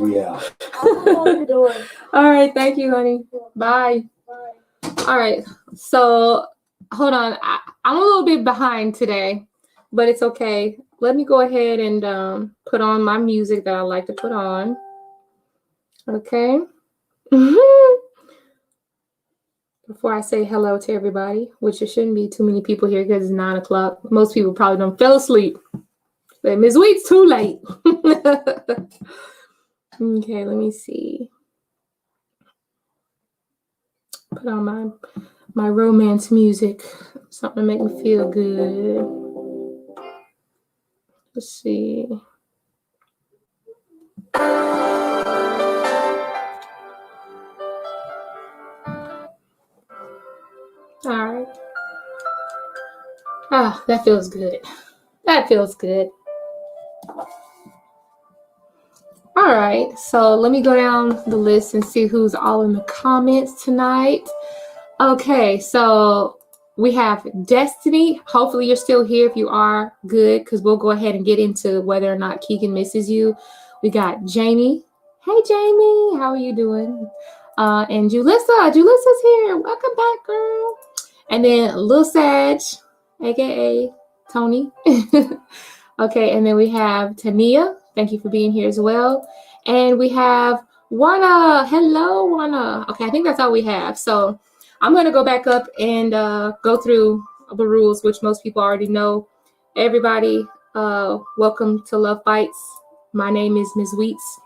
Yeah. All right. Thank you, honey. Bye. All right. So hold on. I'm a little bit behind today, but it's okay. Let me go ahead and put on my music that I like to put on. Okay. Before I say hello to everybody, which there shouldn't be too many people here because it's 9 o'clock. Most people probably don't fell asleep. But Ms. Wheat's too late. Okay, let me see. Put on my romance music. Something to make me feel good. Let's see. All right. Ah, that feels good. That feels good. All right, so let me go down the list and see who's all in the comments tonight. Okay, so we have Destiny. Hopefully you're still here. If you are, good, because we'll go ahead and get into whether or not Keegan misses you. We got Jamie. Hey, Jamie, how are you doing? And Julissa. Julissa's here. Welcome back, girl. And then Lil Sag, aka Tony. Okay, and then we have Tania. Thank you for being here as well. And we have Wana. Hello, Wana. Okay, I think that's all we have. So I'm going to go back up and go through the rules, which most people already know. Everybody, welcome to Love Bytes. My name is Ms. Wheats.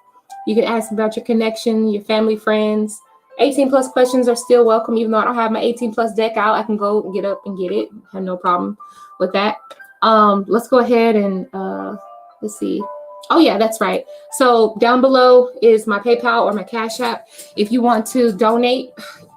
You can ask about your connection, your family, friends. 18 plus questions are still welcome. Even though I don't have my 18 plus deck out, I can go and get up and get it. I have no problem with that. Let's go ahead and let's see. Oh yeah, that's right. So down below is my PayPal or my Cash App. If you want to donate,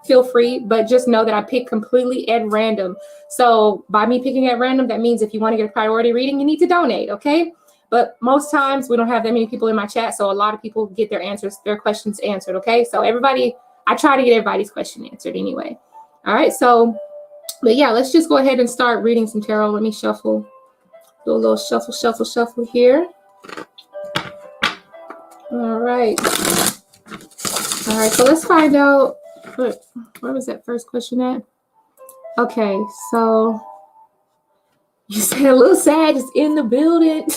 feel free, but just know that I pick completely at random. So by me picking at random, that means if you want to get a priority reading, you need to donate, okay? But most times we don't have that many people in my chat, so a lot of people get their questions answered, okay? So everybody, I try to get everybody's question answered anyway. All right, so, but yeah, let's just go ahead and start reading some tarot. Let me shuffle, do a little shuffle here. All right, so let's find out, where was that first question at? Okay, so you said Lil Sag is in the building.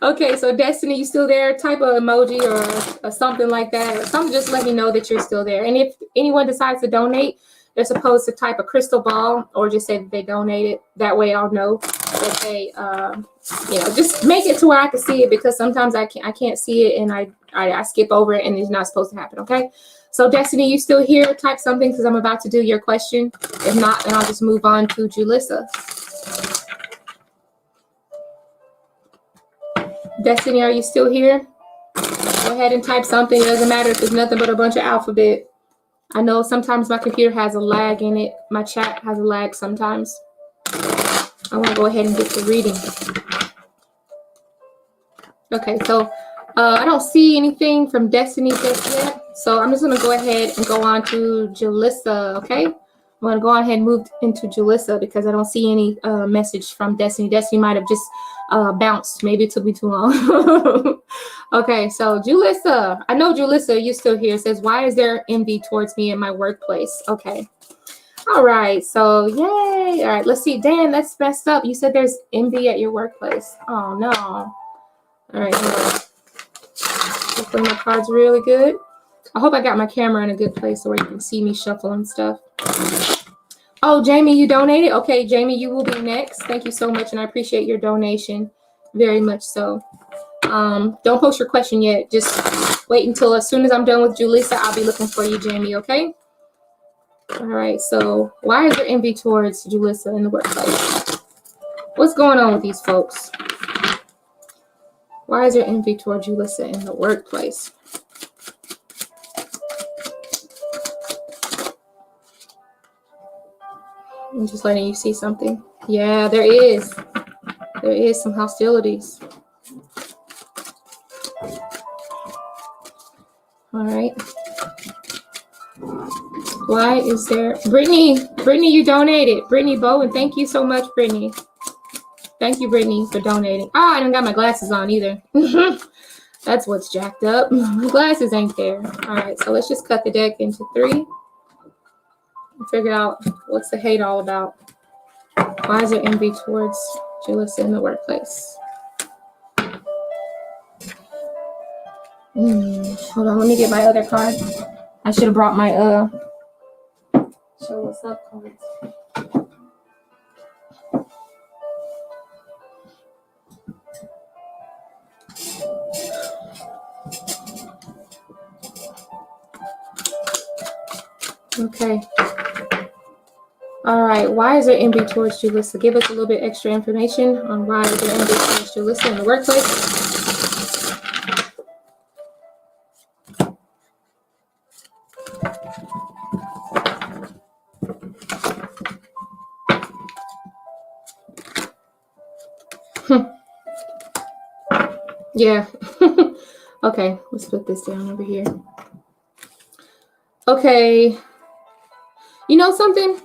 Okay, so Destiny, you still there? Type of emoji or something like that. Or something, just let me know that you're still there. And if anyone decides to donate, they're supposed to type a crystal ball or just say that they donated. That way I'll know that they, just make it to where I can see it, because sometimes I can't see it and I skip over it and it's not supposed to happen, okay? So Destiny, you still here? Type something because I'm about to do your question. If not, then I'll just move on to Julissa. Destiny, are you still here? Go ahead and type something. It doesn't matter if it's nothing but a bunch of alphabet. I know sometimes my computer has a lag in it. My chat has a lag sometimes. I want to go ahead and get the reading. Okay, so I don't see anything from Destiny just yet. So I'm just going to go ahead and go on to Julissa, okay? I'm going to go ahead and move into Julissa because I don't see any message from Destiny. Destiny might have just bounced. Maybe it took me too long. Okay, so Julissa. I know Julissa, you're still here. It says, why is there envy towards me in my workplace? Okay. All right, so yay. All right, let's see. Dan, that's messed up. You said there's envy at your workplace. Oh, no. All right, hopefully my card's really good. I hope I got my camera in a good place so where you can see me shuffle and stuff. Oh, Jamie, you donated? Okay, Jamie, you will be next. Thank you so much, and I appreciate your donation very much so. Don't post your question yet. Just wait until as soon as I'm done with Julissa, I'll be looking for you, Jamie, okay? All right, so why is there envy towards Julissa in the workplace? What's going on with these folks? Why is there envy towards Julissa in the workplace? I'm just letting you see something. Yeah, there is. There is some hostilities. All right. Why is there... Brittany, you donated. Brittany Bowen, thank you so much, Brittany. Thank you, Brittany, for donating. Oh, I don't got my glasses on either. That's what's jacked up. The glasses ain't there. All right, so let's just cut the deck into 3 and figure out what's the hate all about. Why is there envy towards Julissa in the workplace? Hold on, let me get my other card. I should have brought my show what's up cards. Okay. All right. Why is there envy towards Julissa? Give us a little bit extra information on why is there envy towards Julissa in the workplace. Yeah. Okay. Let's put this down over here. Okay. You know something?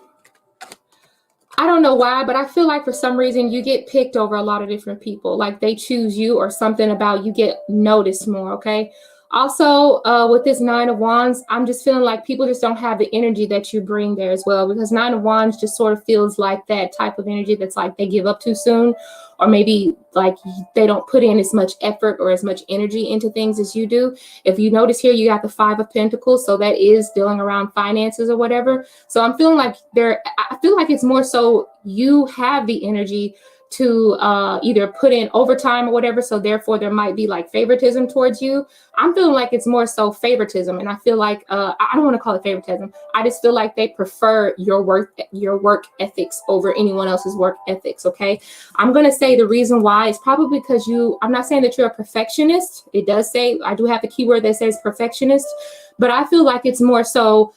I don't know why, but I feel like for some reason you get picked over a lot of different people. Like they choose you or something about you get noticed more, okay? Also, with this 9 of Wands, I'm just feeling like people just don't have the energy that you bring there as well, because 9 of Wands just sort of feels like that type of energy that's like they give up too soon, or maybe like they don't put in as much effort or as much energy into things as you do. If you notice here, you got the 5 of Pentacles, so that is dealing around finances or whatever. So I'm feeling like I feel like it's more so you have the energy to either put in overtime or whatever, so therefore there might be like favoritism towards you. I'm feeling like it's more so favoritism, and I feel like I don't want to call it favoritism. I just feel like they prefer your work ethics over anyone else's work ethics. Okay, I'm gonna say the reason why is probably because I'm not saying that you're a perfectionist. It does say, I do have the keyword that says perfectionist, but I feel like it's more so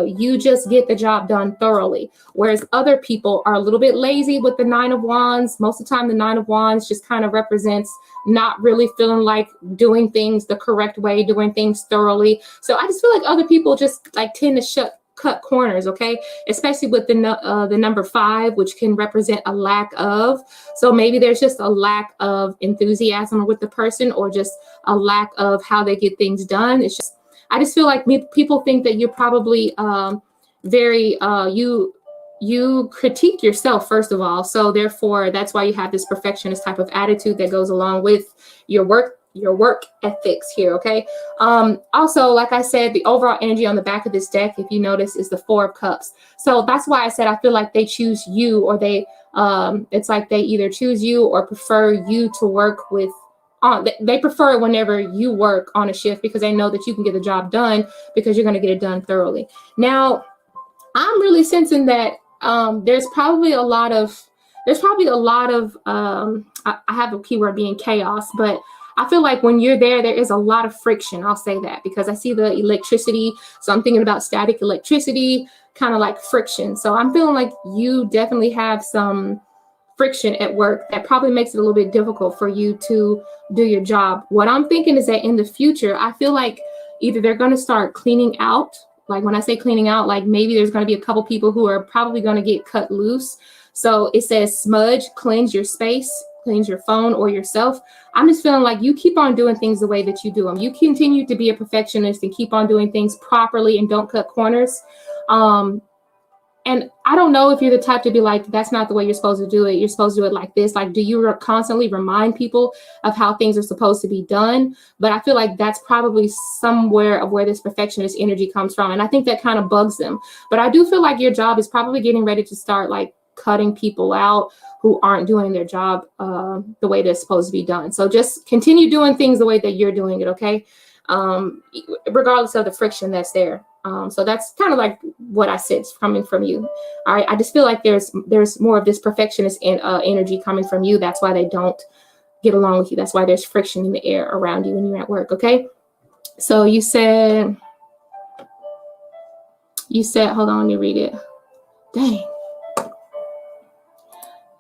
you just get the job done thoroughly, whereas other people are a little bit lazy with the 9 of Wands. Most of the time the 9 of Wands just kind of represents not really feeling like doing things the correct way, doing things thoroughly. So I just feel like other people just like tend to cut corners, okay? Especially with the number 5, which can represent a lack of. So maybe there's just a lack of enthusiasm with the person, or just a lack of how they get things done. It's just, I just feel like people think that you're probably very, you critique yourself, first of all. So therefore, that's why you have this perfectionist type of attitude that goes along with your work ethics here, okay? Also, like I said, the overall energy on the back of this deck, if you notice, is the 4 of Cups. So that's why I said I feel like they choose you, or they, it's like they either choose you or prefer you to work with. They prefer it whenever you work on a shift, because they know that you can get the job done because you're going to get it done thoroughly. Now, I'm really sensing that there's probably a lot of I have a keyword being chaos, but I feel like when you're there is a lot of friction. I'll say that because I see the electricity. So I'm thinking about static electricity, kind of like friction. So I'm feeling like you definitely have some friction at work that probably makes it a little bit difficult for you to do your job. What I'm thinking is that in the future, I feel like either they're going to start cleaning out. Like when I say cleaning out, like maybe there's going to be a couple people who are probably going to get cut loose. So it says smudge, cleanse your space, cleanse your phone or yourself. I'm just feeling like you keep on doing things the way that you do them. You continue to be a perfectionist and keep on doing things properly and don't cut corners. And I don't know if you're the type to be like, that's not the way you're supposed to do it. You're supposed to do it like this. Like, do you constantly remind people of how things are supposed to be done? But I feel like that's probably somewhere of where this perfectionist energy comes from. And I think that kind of bugs them. But I do feel like your job is probably getting ready to start like cutting people out who aren't doing their job the way they're supposed to be done. So just continue doing things the way that you're doing it, okay? Regardless of the friction that's there. So that's kind of like what I said coming from you. All right. I just feel like there's more of this perfectionist energy coming from you. That's why they don't get along with you. That's why there's friction in the air around you when you're at work. Okay. So you said, hold on, let me read it. Dang.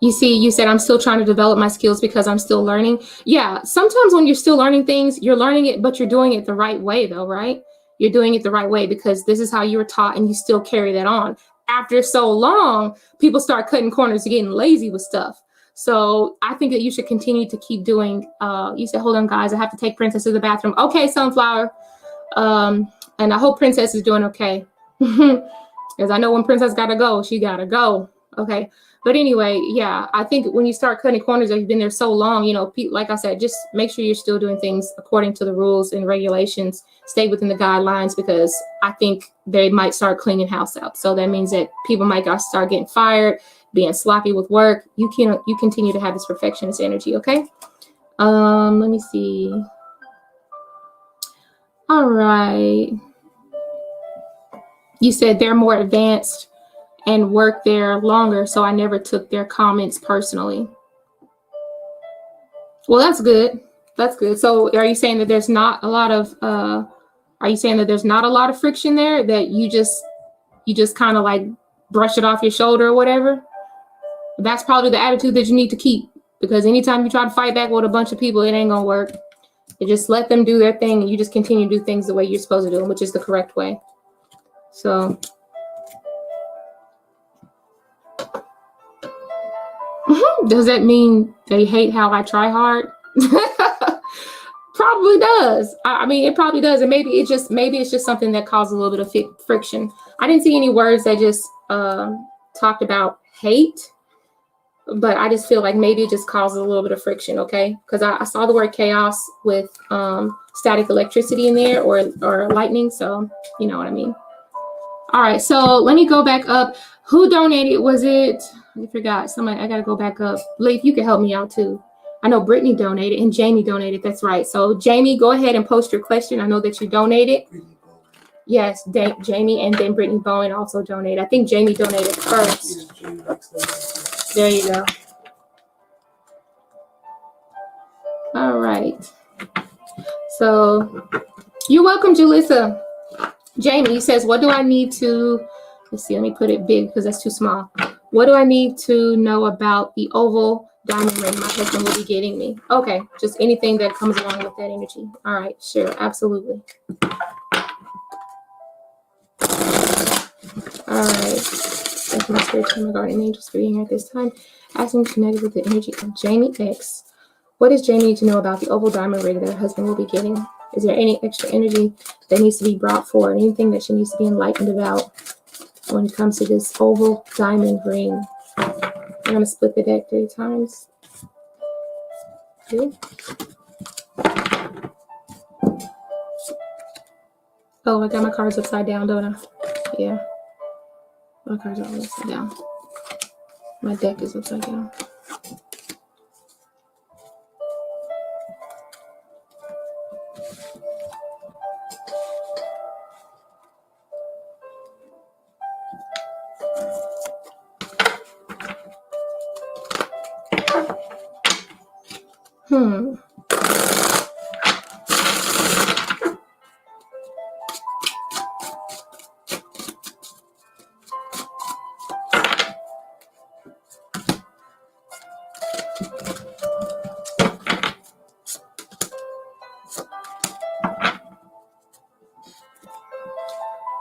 You said, I'm still trying to develop my skills because I'm still learning. Yeah. Sometimes when you're still learning things, you're learning it, but you're doing it the right way though, right? You're doing it the right way because this is how you were taught and you still carry that on. After so long, people start cutting corners and getting lazy with stuff. So I think that you should continue to keep doing. You said, hold on, guys, I have to take Princess to the bathroom. Okay, Sunflower. And I hope Princess is doing okay. Because I know when Princess gotta go, she gotta go. Okay. But anyway, yeah, I think when you start cutting corners, or you've been there so long, you know, like I said, just make sure you're still doing things according to the rules and regulations. Stay within the guidelines, because I think they might start cleaning house up. So that means that people might start getting fired, being sloppy with work. You continue to have this perfectionist energy. Okay. Let me see. All right. You said they're more advanced and work there longer, so I never took their comments personally. Well, that's good. That's good. So are you saying that there's not a lot of friction there, that you just kind of like brush it off your shoulder or whatever? That's probably the attitude that you need to keep, because anytime you try to fight back with a bunch of people, it ain't gonna work. You just let them do their thing, and you just continue to do things the way you're supposed to do them, which is the correct way. So does that mean they hate how I try hard? Probably does. I mean, it probably does. And maybe it's just something that causes a little bit of friction. I didn't see any words that just talked about hate, but I just feel like maybe it just causes a little bit of friction. Okay. Because I saw the word chaos with static electricity in there, or lightning. So you know what I mean? All right. So let me go back up. Who donated? Was it? I forgot. Somebody. I got to go back up. Leif, you can help me out too. I know Brittany donated and Jamie donated. That's right. So Jamie, go ahead and post your question. I know that you donated. Yes, Jamie, and then Brittany Bowen also donated. I think Jamie donated first. There you go. All right. So you're welcome, Julissa. Jamie says, what do I need to, let's see, let me put it big because that's too small. What do I need to know about the oval diamond ring my husband will be getting me? Okay, just anything that comes along with that energy. All right, sure, absolutely. All right. Thank you, my spiritual guardian angels, for being here at this time. Asking to connect with the energy of Jamie X. What does Jamie need to know about the oval diamond ring that her husband will be getting? Is there any extra energy that needs to be brought forward? Anything that she needs to be enlightened about when it comes to this oval diamond ring? I'm going to split the deck 3 times. Okay. Oh, I got my cards upside down, don't I? Yeah. My cards are all upside down. My deck is upside down.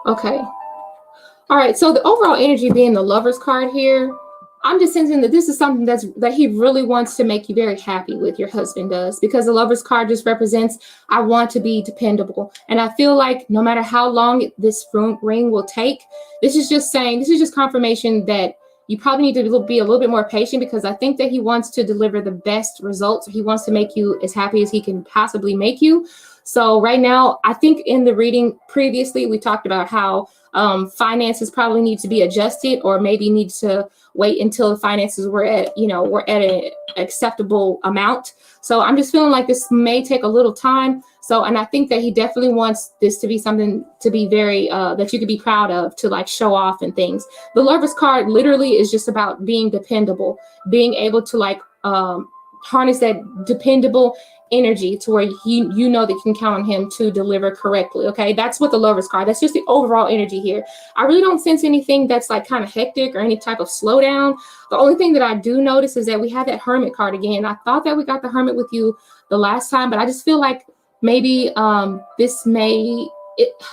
Okay. All right. So the overall energy being the Lover's card here, I'm just sensing that this is something that he really wants to make you very happy with. Your husband does, because the Lover's card just represents, I want to be dependable. And I feel like no matter how long this ring will take, this is just confirmation that you probably need to be a little bit more patient, because I think that he wants to deliver the best results. He wants to make you as happy as he can possibly make you. So right now, I think in the reading previously, we talked about how finances probably need to be adjusted, or maybe need to wait until the finances were at an acceptable amount. So I'm just feeling like this may take a little time. So, and I think that he definitely wants this to be something to be very, that you could be proud of, to like show off and things. The Lover's card literally is just about being dependable, being able to like harness that dependable energy to where you know that you can count on him to deliver correctly. Okay, that's what the Lover's card, that's just the overall energy here. I really don't sense anything that's like kind of hectic or any type of slowdown. The only thing that I do notice is that we have that Hermit card again. I thought that we got the Hermit with you the last time, but I just feel like maybe this may,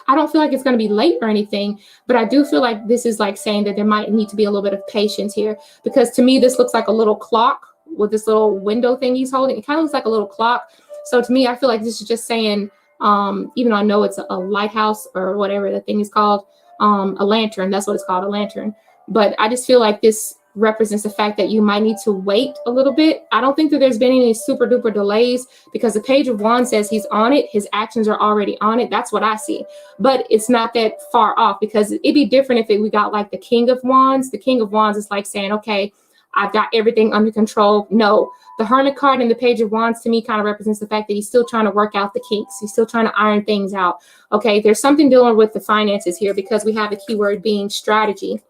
I don't feel like it's going to be late or anything, but I do feel like this is like saying that there might need to be a little bit of patience here, because to me this looks like a little clock with this little window thing he's holding. It kind of looks like a little clock. So to me, I feel like this is just saying, even though I know it's a lighthouse or whatever the thing is called, a lantern. That's what it's called, a lantern. But I just feel like this represents the fact that you might need to wait a little bit. I don't think that there's been any super duper delays, because the Page of Wands says he's on it. His actions are already on it. That's what I see. But it's not that far off, because it'd be different if we got like the King of Wands. The King of Wands is like saying, okay, I've got everything under control. No, the Hermit card and the Page of Wands to me kind of represents the fact that he's still trying to work out the kinks. He's still trying to iron things out. Okay, there's something dealing with the finances here, because we have a keyword being strategy.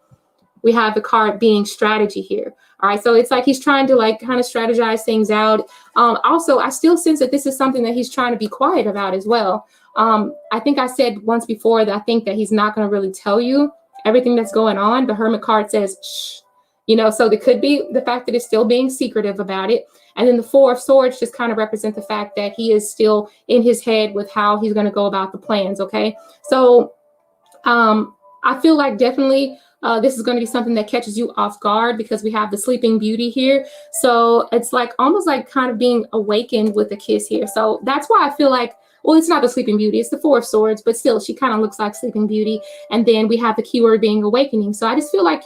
We have the card being strategy here. All right, so it's like he's trying to like kind of strategize things out. Also, I still sense that this is something that he's trying to be quiet about as well. I think I said once before that I think that he's not going to really tell you everything that's going on. The Hermit card says, shh. You know, so there could be the fact that it's still being secretive about it. And then the Four of Swords just kind of represent the fact that he is still in his head with how he's going to go about the plans. Okay, so I feel like definitely this is going to be something that catches you off guard, because we have the Sleeping Beauty here. So it's like almost like kind of being awakened with a kiss here. So that's why I feel like, well, it's not the Sleeping Beauty, it's the Four of Swords, but still she kind of looks like Sleeping Beauty. And then we have the keyword being awakening. So I just feel like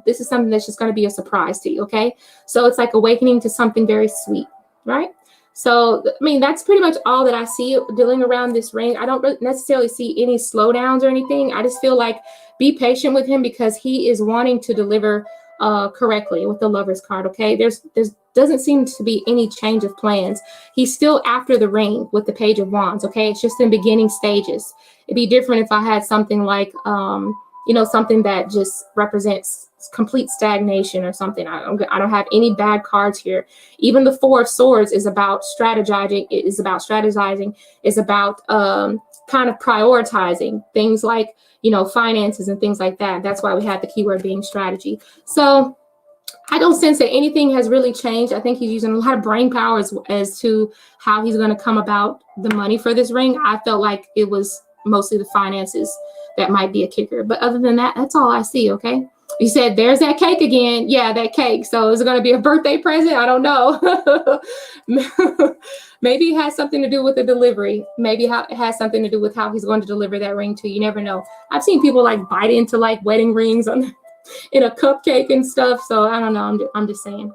this is something that's just going to be a surprise to you. Okay, so it's like awakening to something very sweet, right? So I mean, that's pretty much all that I see dealing around this ring. I don't necessarily see any slowdowns or anything. I just feel like be patient with him, because he is wanting to deliver correctly with the Lover's card. Okay, there's doesn't seem to be any change of plans. He's still after the ring with the Page of Wands. Okay, it's just in beginning stages. It'd be different if I had something like you know, something that just represents complete stagnation or something. I don't have any bad cards here. Even the Four of Swords is about strategizing. It is about strategizing. Is about kind of prioritizing things like, you know, finances and things like that. That's why we have the keyword being strategy. So I don't sense that anything has really changed. I think he's using a lot of brain power as to how he's going to come about the money for this ring. I felt like it was mostly the finances that might be a kicker. But other than that, that's all I see, okay? You said, there's that cake again. Yeah, that cake. So is it going to be a birthday present? I don't know. Maybe it has something to do with the delivery. Maybe it has something to do with how he's going to deliver that ring to you. You never know. I've seen people like bite into like wedding rings in a cupcake and stuff. So I don't know. I'm just saying.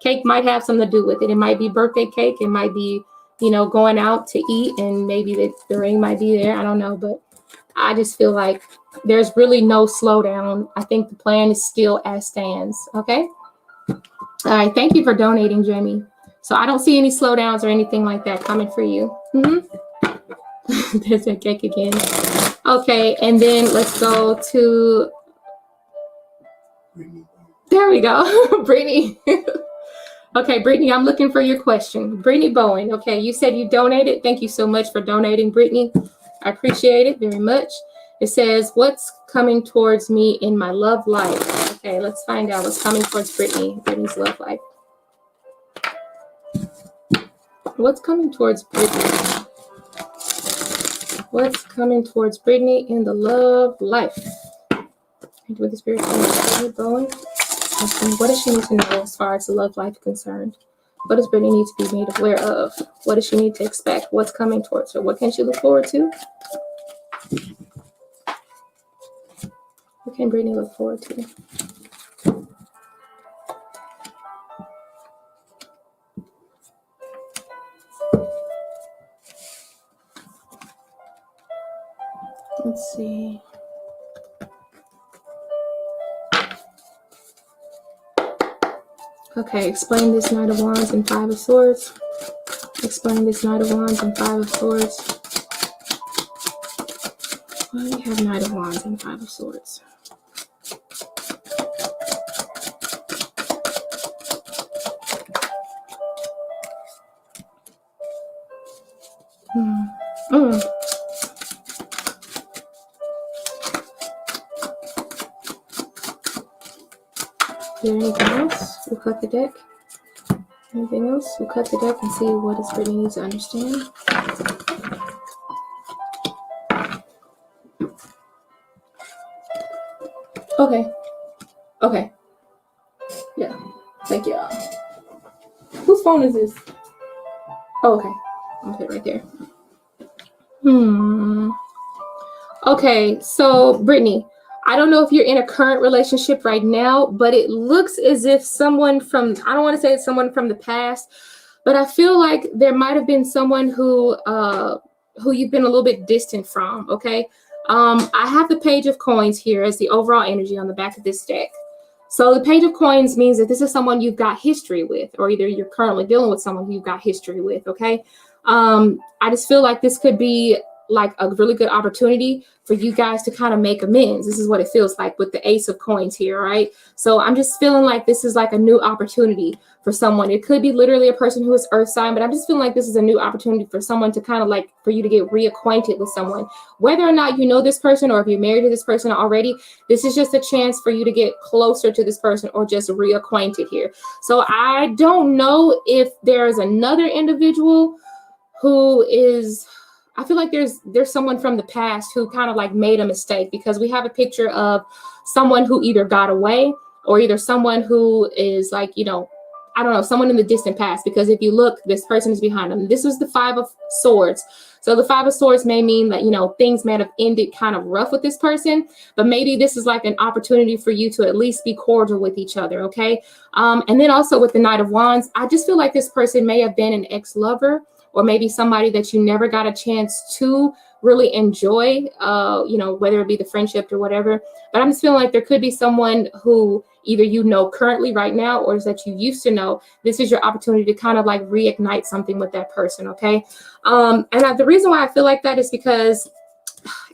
Cake might have something to do with it. It might be birthday cake. It might be, you know, going out to eat, and maybe the ring might be there. I don't know. But I just feel like there's really no slowdown. I think the plan is still as stands. Okay. All right. Thank you for donating, Jamie. So I don't see any slowdowns or anything like that coming for you. There's that cake again. Okay. And then let's go to, there we go. Brittany. Okay, Brittany, I'm looking for your question. Brittany Bowen. Okay, you said you donated. Thank you so much for donating, Brittany. I appreciate it very much. It says, what's coming towards me in my love life? Okay, let's find out what's coming towards Brittany's love life. What's coming towards Brittany? What's coming towards Brittany in the love life? With the spirit Brittany Bowen. What does she need to know as far as the love life is concerned? What does Brittany need to be made aware of? What does she need to expect? What's coming towards her? What can she look forward to? What can Brittany look forward to? Let's see. Okay, explain this Knight of Wands and Five of Swords. Explain this Knight of Wands and Five of Swords. Why do we have Knight of Wands and Five of Swords? Is there anything else? We'll cut the deck. Anything else? We'll cut the deck and see what does Brittany need to understand. Okay. Okay. Yeah. Thank you. Whose phone is this? Oh, okay. I'll put it right there. Okay, so Brittany, I don't know if you're in a current relationship right now, but it looks as if someone from, I don't want to say it's someone from the past, but I feel like there might have been someone who you've been a little bit distant from, okay? I have the Page of Coins here as the overall energy on the back of this deck. So the Page of Coins means that this is someone you've got history with, or either you're currently dealing with someone who you've got history with, okay? I just feel like this could be like a really good opportunity for you guys to kind of make amends. This is what it feels like with the Ace of Coins here, right? So I'm just feeling like this is like a new opportunity for someone. It could be literally a person who is earth sign, but I'm just feeling like this is a new opportunity for someone to kind of like, for you to get reacquainted with someone. Whether or not you know this person or if you're married to this person already, this is just a chance for you to get closer to this person or just reacquainted here. So I don't know if there's another individual who is, I feel like there's someone from the past who kind of like made a mistake, because we have a picture of someone who either got away or either someone who is like, you know, I don't know, someone in the distant past. Because if you look, this person is behind them. This was the Five of Swords. So the Five of Swords may mean that, you know, things may have ended kind of rough with this person, but maybe this is like an opportunity for you to at least be cordial with each other, okay? And then also with the Knight of Wands, I just feel like this person may have been an ex-lover, or maybe somebody that you never got a chance to really enjoy, you know, whether it be the friendship or whatever. But I'm just feeling like there could be someone who either you know currently right now, or that you used to know. This is your opportunity to kind of like reignite something with that person, okay? The reason why I feel like that is because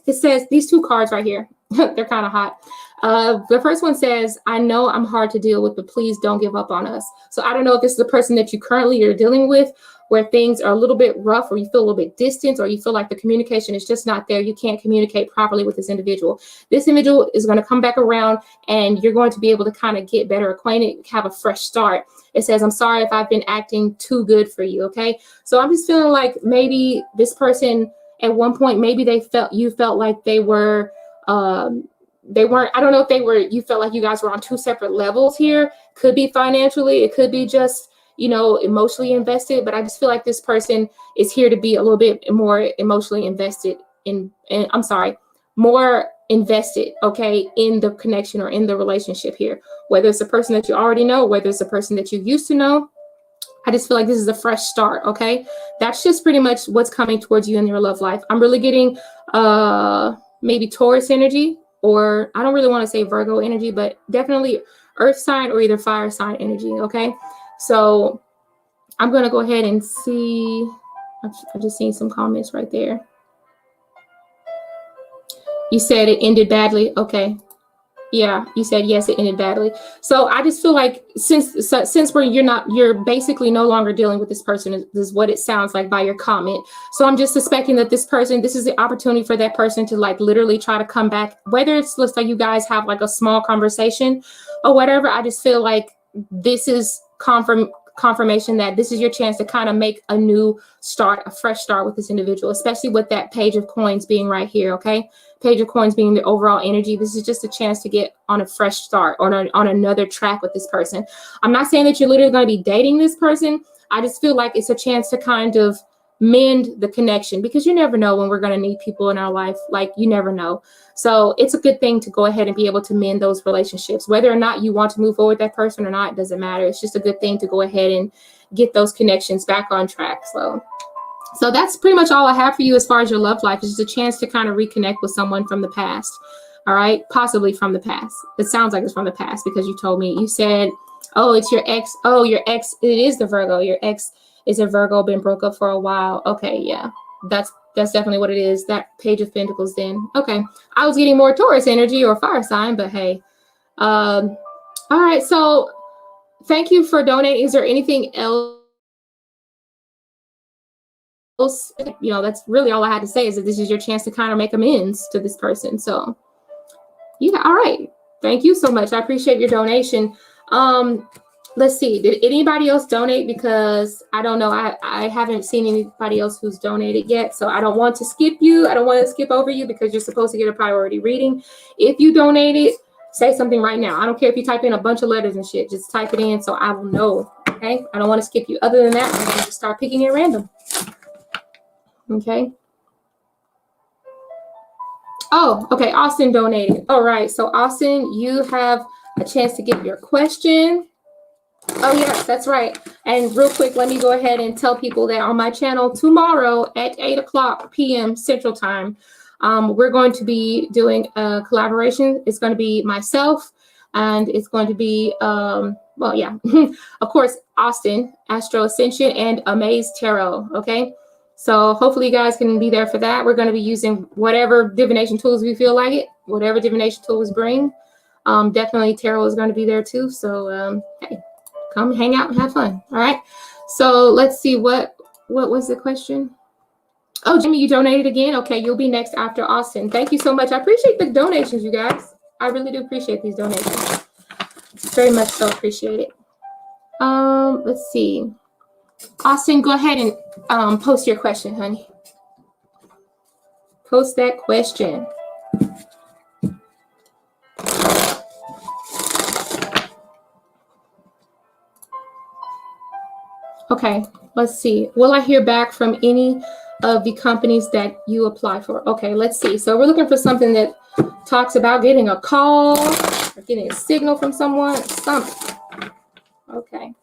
it says these two cards right here, they're kind of hot. The first one says, I know I'm hard to deal with, but please don't give up on us. So I don't know if this is the person that you currently are dealing with, where things are a little bit rough, or you feel a little bit distant, or you feel like the communication is just not there. You can't communicate properly with this individual. This individual is going to come back around, and you're going to be able to kind of get better acquainted, have a fresh start. It says, I'm sorry if I've been acting too good for you, okay? So I'm just feeling like maybe this person at one point, maybe you felt like they weren't, I don't know if you felt like you guys were on two separate levels here. Could be financially, it could be just, you know, emotionally invested, but I just feel like this person is here to be a little bit more emotionally invested more invested, okay, in the connection or in the relationship here. Whether it's a person that you already know, whether it's a person that you used to know, I just feel like this is a fresh start, okay? That's just pretty much what's coming towards you in your love life. I'm really getting maybe Taurus energy, or I don't really want to say Virgo energy, but definitely earth sign or either fire sign energy, okay? So I'm going to go ahead and see. I've just seen some comments right there. You said it ended badly. Okay. Yeah, you said yes, it ended badly. So I just feel like since you're basically no longer dealing with this person, is what it sounds like by your comment. So I'm just suspecting that this is the opportunity for that person to like literally try to come back, whether it's just like you guys have like a small conversation or whatever. I just feel like this is confirmation that this is your chance to kind of make a new start, a fresh start with this individual, especially with that Page of Coins being right here, okay? Page of Coins being the overall energy. This is just a chance to get on a fresh start or on another track with this person. I'm not saying that you're literally going to be dating this person. I just feel like it's a chance to kind of mend the connection, because you never know when we're going to need people in our life. Like, you never know. So it's a good thing to go ahead and be able to mend those relationships. Whether or not you want to move forward with that person or not, it doesn't matter. It's just a good thing to go ahead and get those connections back on track. So that's pretty much all I have for you as far as your love life. It's just a chance to kind of reconnect with someone from the past. All right, possibly from the past. It sounds like it's from the past because you told me, you said, oh, it's your ex. Oh, your ex, it is the Virgo. Your ex is a Virgo, been broke up for a while. Okay, yeah, that's definitely what it is. That Page of Pentacles then. Okay, I was getting more Taurus energy or fire sign, but hey. All right, so thank you for donating. Is there anything else? You know, that's really all I had to say, is that this is your chance to kind of make amends to this person. So yeah, all right. Thank you so much. I appreciate your donation. Let's see. Did anybody else donate? Because I don't know. I haven't seen anybody else who's donated yet. So I don't want to skip you. I don't want to skip over you because you're supposed to get a priority reading. If you donated, say something right now. I don't care if you type in a bunch of letters and shit. Just type it in so I will know. Okay, I don't want to skip you. Other than that, I'm going to start picking at random. Okay. Oh, okay. Austin donated. All right. So Austin, you have a chance to get your question. Oh, yes, that's right. And real quick, let me go ahead and tell people that on my channel tomorrow at 8 p.m. Central Time, we're going to be doing a collaboration. It's going to be myself, and it's going to be, well, yeah, of course, Austin, Astro Ascension, and MizzweetsTarot, okay? So hopefully you guys can be there for that. We're going to be using whatever divination tools we feel like it, whatever divination tools bring. Definitely tarot is going to be there too. So, hey, come hang out and have fun. All right. So let's see what was the question? Oh, Jimmy, you donated again. Okay, you'll be next after Austin. Thank you so much. I appreciate the donations, you guys. I really do appreciate these donations. Very much so appreciate it. Let's see. Austin, go ahead and post your question, honey. Post that question. Okay, let's see. Will I hear back from any of the companies that you apply for? Okay, let's see. So we're looking for something that talks about getting a call or getting a signal from someone, something. Okay.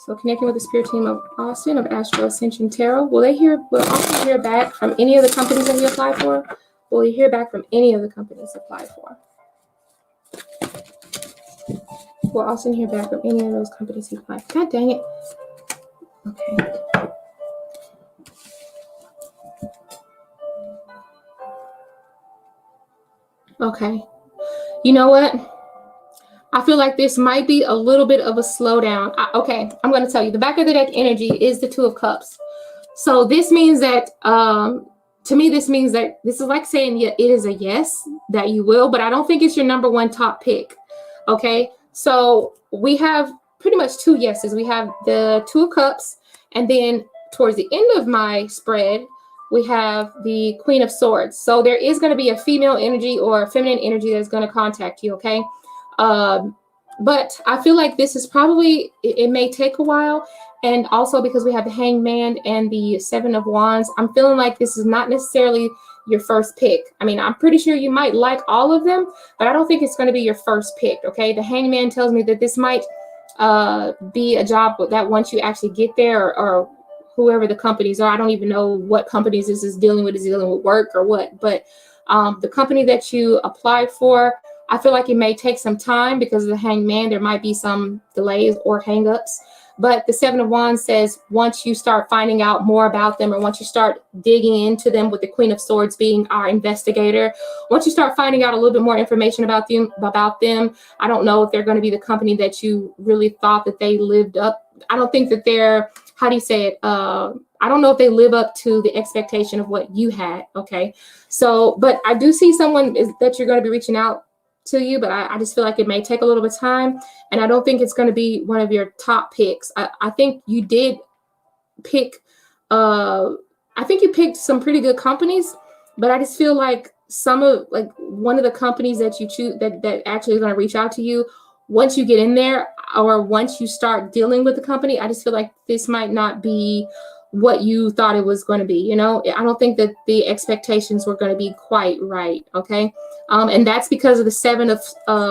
So connecting with the spirit team of Austin of Astro Ascension Tarot. Will Austin hear back from any of the companies that he applied for? Will he hear back from any of the companies applied for? Will Austin hear back from any of those companies he applied for? God dang it. Okay. Okay. You know what? I feel like this might be a little bit of a slowdown. Okay, I'm going to tell you. The back of the deck energy is the Two of Cups. So this means that, to me, this means that this is like saying, yeah, it is a yes, that you will, but I don't think it's your number one top pick. Okay, so we have pretty much two yeses. We have the Two of Cups, and then towards the end of my spread, we have the Queen of Swords. So there is going to be a female energy or a feminine energy that's going to contact you, okay? But I feel like this is probably, it may take a while. And also because we have the Hangman and the Seven of Wands, I'm feeling like this is not necessarily your first pick. I mean, I'm pretty sure you might like all of them, but I don't think it's going to be your first pick, okay? The Hangman tells me that this might be a job that once you actually get there, or whoever the companies are, I don't even know what companies this is dealing with work or what, but the company that you apply for, I feel like it may take some time because of the Hangman. There might be some delays or hangups. But the Seven of Wands says once you start finding out more about them, or once you start digging into them, with the Queen of Swords being our investigator, once you start finding out a little bit more information about them, I don't know if they're going to be the company that you really thought that they lived up. I don't think that they're, how do you say it? I don't know if they live up to the expectation of what you had. Okay. So, but I do see someone that you're going to be reaching out to you, but I just feel like it may take a little bit of time, and I don't think it's going to be one of your top picks. I think you did pick, I think you picked some pretty good companies, but I just feel like one of the companies that you choose that actually is going to reach out to you, once you get in there or once you start dealing with the company, I just feel like this might not be what you thought it was going to be. You know, I don't think that the expectations were going to be quite right. Okay. And that's because of the Seven of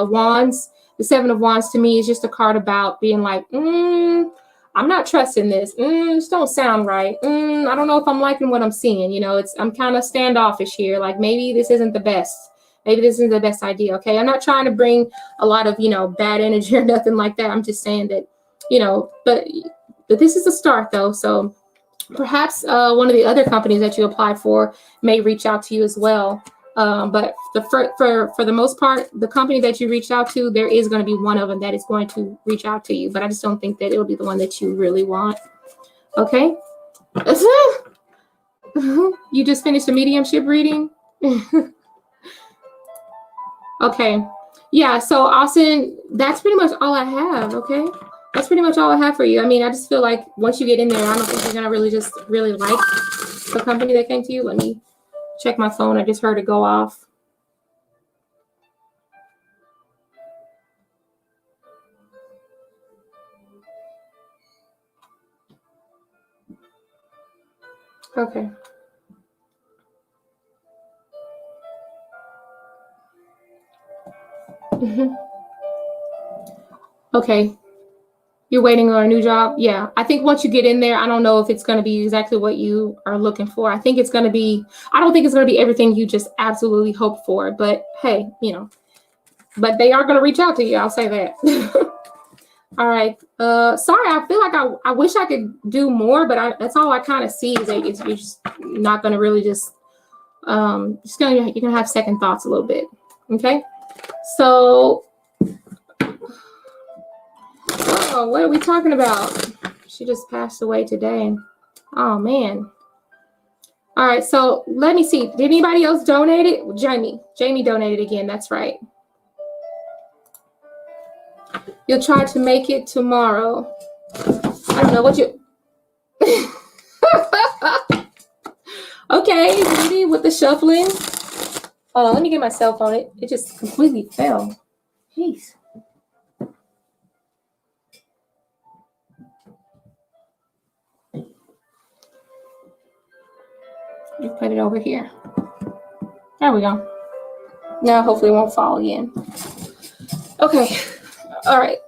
Wands. The Seven of Wands to me is just a card about being like, I'm not trusting this. This don't sound right. I don't know if I'm liking what I'm seeing. You know, I'm kind of standoffish here. Like maybe this isn't the best. Maybe this isn't the best idea. Okay. I'm not trying to bring a lot of, bad energy or nothing like that. I'm just saying that, but this is a start though. So perhaps one of the other companies that you applied for may reach out to you as well. But for the most part, the company that you reach out to, there is going to be one of them that is going to reach out to you. But I just don't think that it'll be the one that you really want. Okay. You just finished a mediumship reading? Okay. Yeah. So Austin, that's pretty much all I have. Okay. That's pretty much all I have for you. I mean, I just feel like once you get in there, I don't think you're going to really like the company that came to you. Let me check my phone. I just heard it go off. Okay. Okay. You're waiting on a new job? Yeah. I think once you get in there, I don't know if it's going to be exactly what you are looking for. I think it's going to be, I don't think it's going to be everything you just absolutely hope for. But hey, you know, but they are going to reach out to you. I'll say that. All right. Sorry, I feel like I wish I could do more, but that's all I kind of see is that you're just not going to really just you're going to have second thoughts a little bit. Okay. So, oh, what are we talking about? She just passed away today. Oh, man. All right. So let me see. Did anybody else donate it? Jamie. Jamie donated again. That's right. You'll try to make it tomorrow. I don't know what you... Okay, ready with the shuffling. Oh, let me get my cell phone. It just completely fell. Jeez. You put it over here. There we go. Now hopefully it won't fall again. Okay. All right.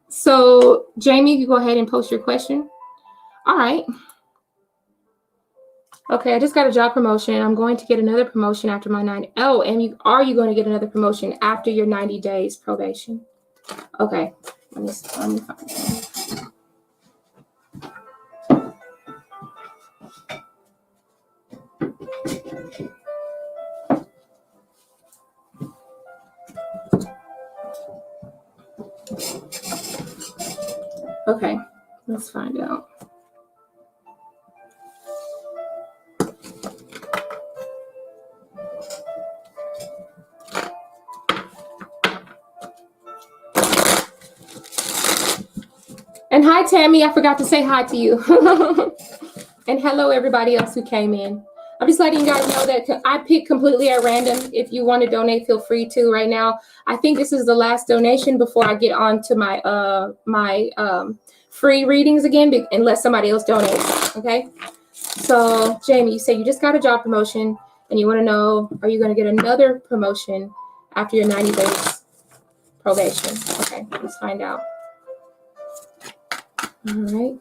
So, Jamie, you go ahead and post your question. All right. Okay, I just got a job promotion. I'm going to get another promotion after my 90. Oh, and are you going to get another promotion after your 90 days probation? Okay. Let me find that. Okay, let's find out. And hi, Tammy. I forgot to say hi to you. And hello, everybody else who came in. I'm just letting you guys know that I picked completely at random. If you want to donate, feel free to right now. I think this is the last donation before I get on to my free readings again, unless somebody else donates. Okay. So, Jamie, you say you just got a job promotion and you want to know, are you going to get another promotion after your 90 days probation? Okay, let's find out. All right.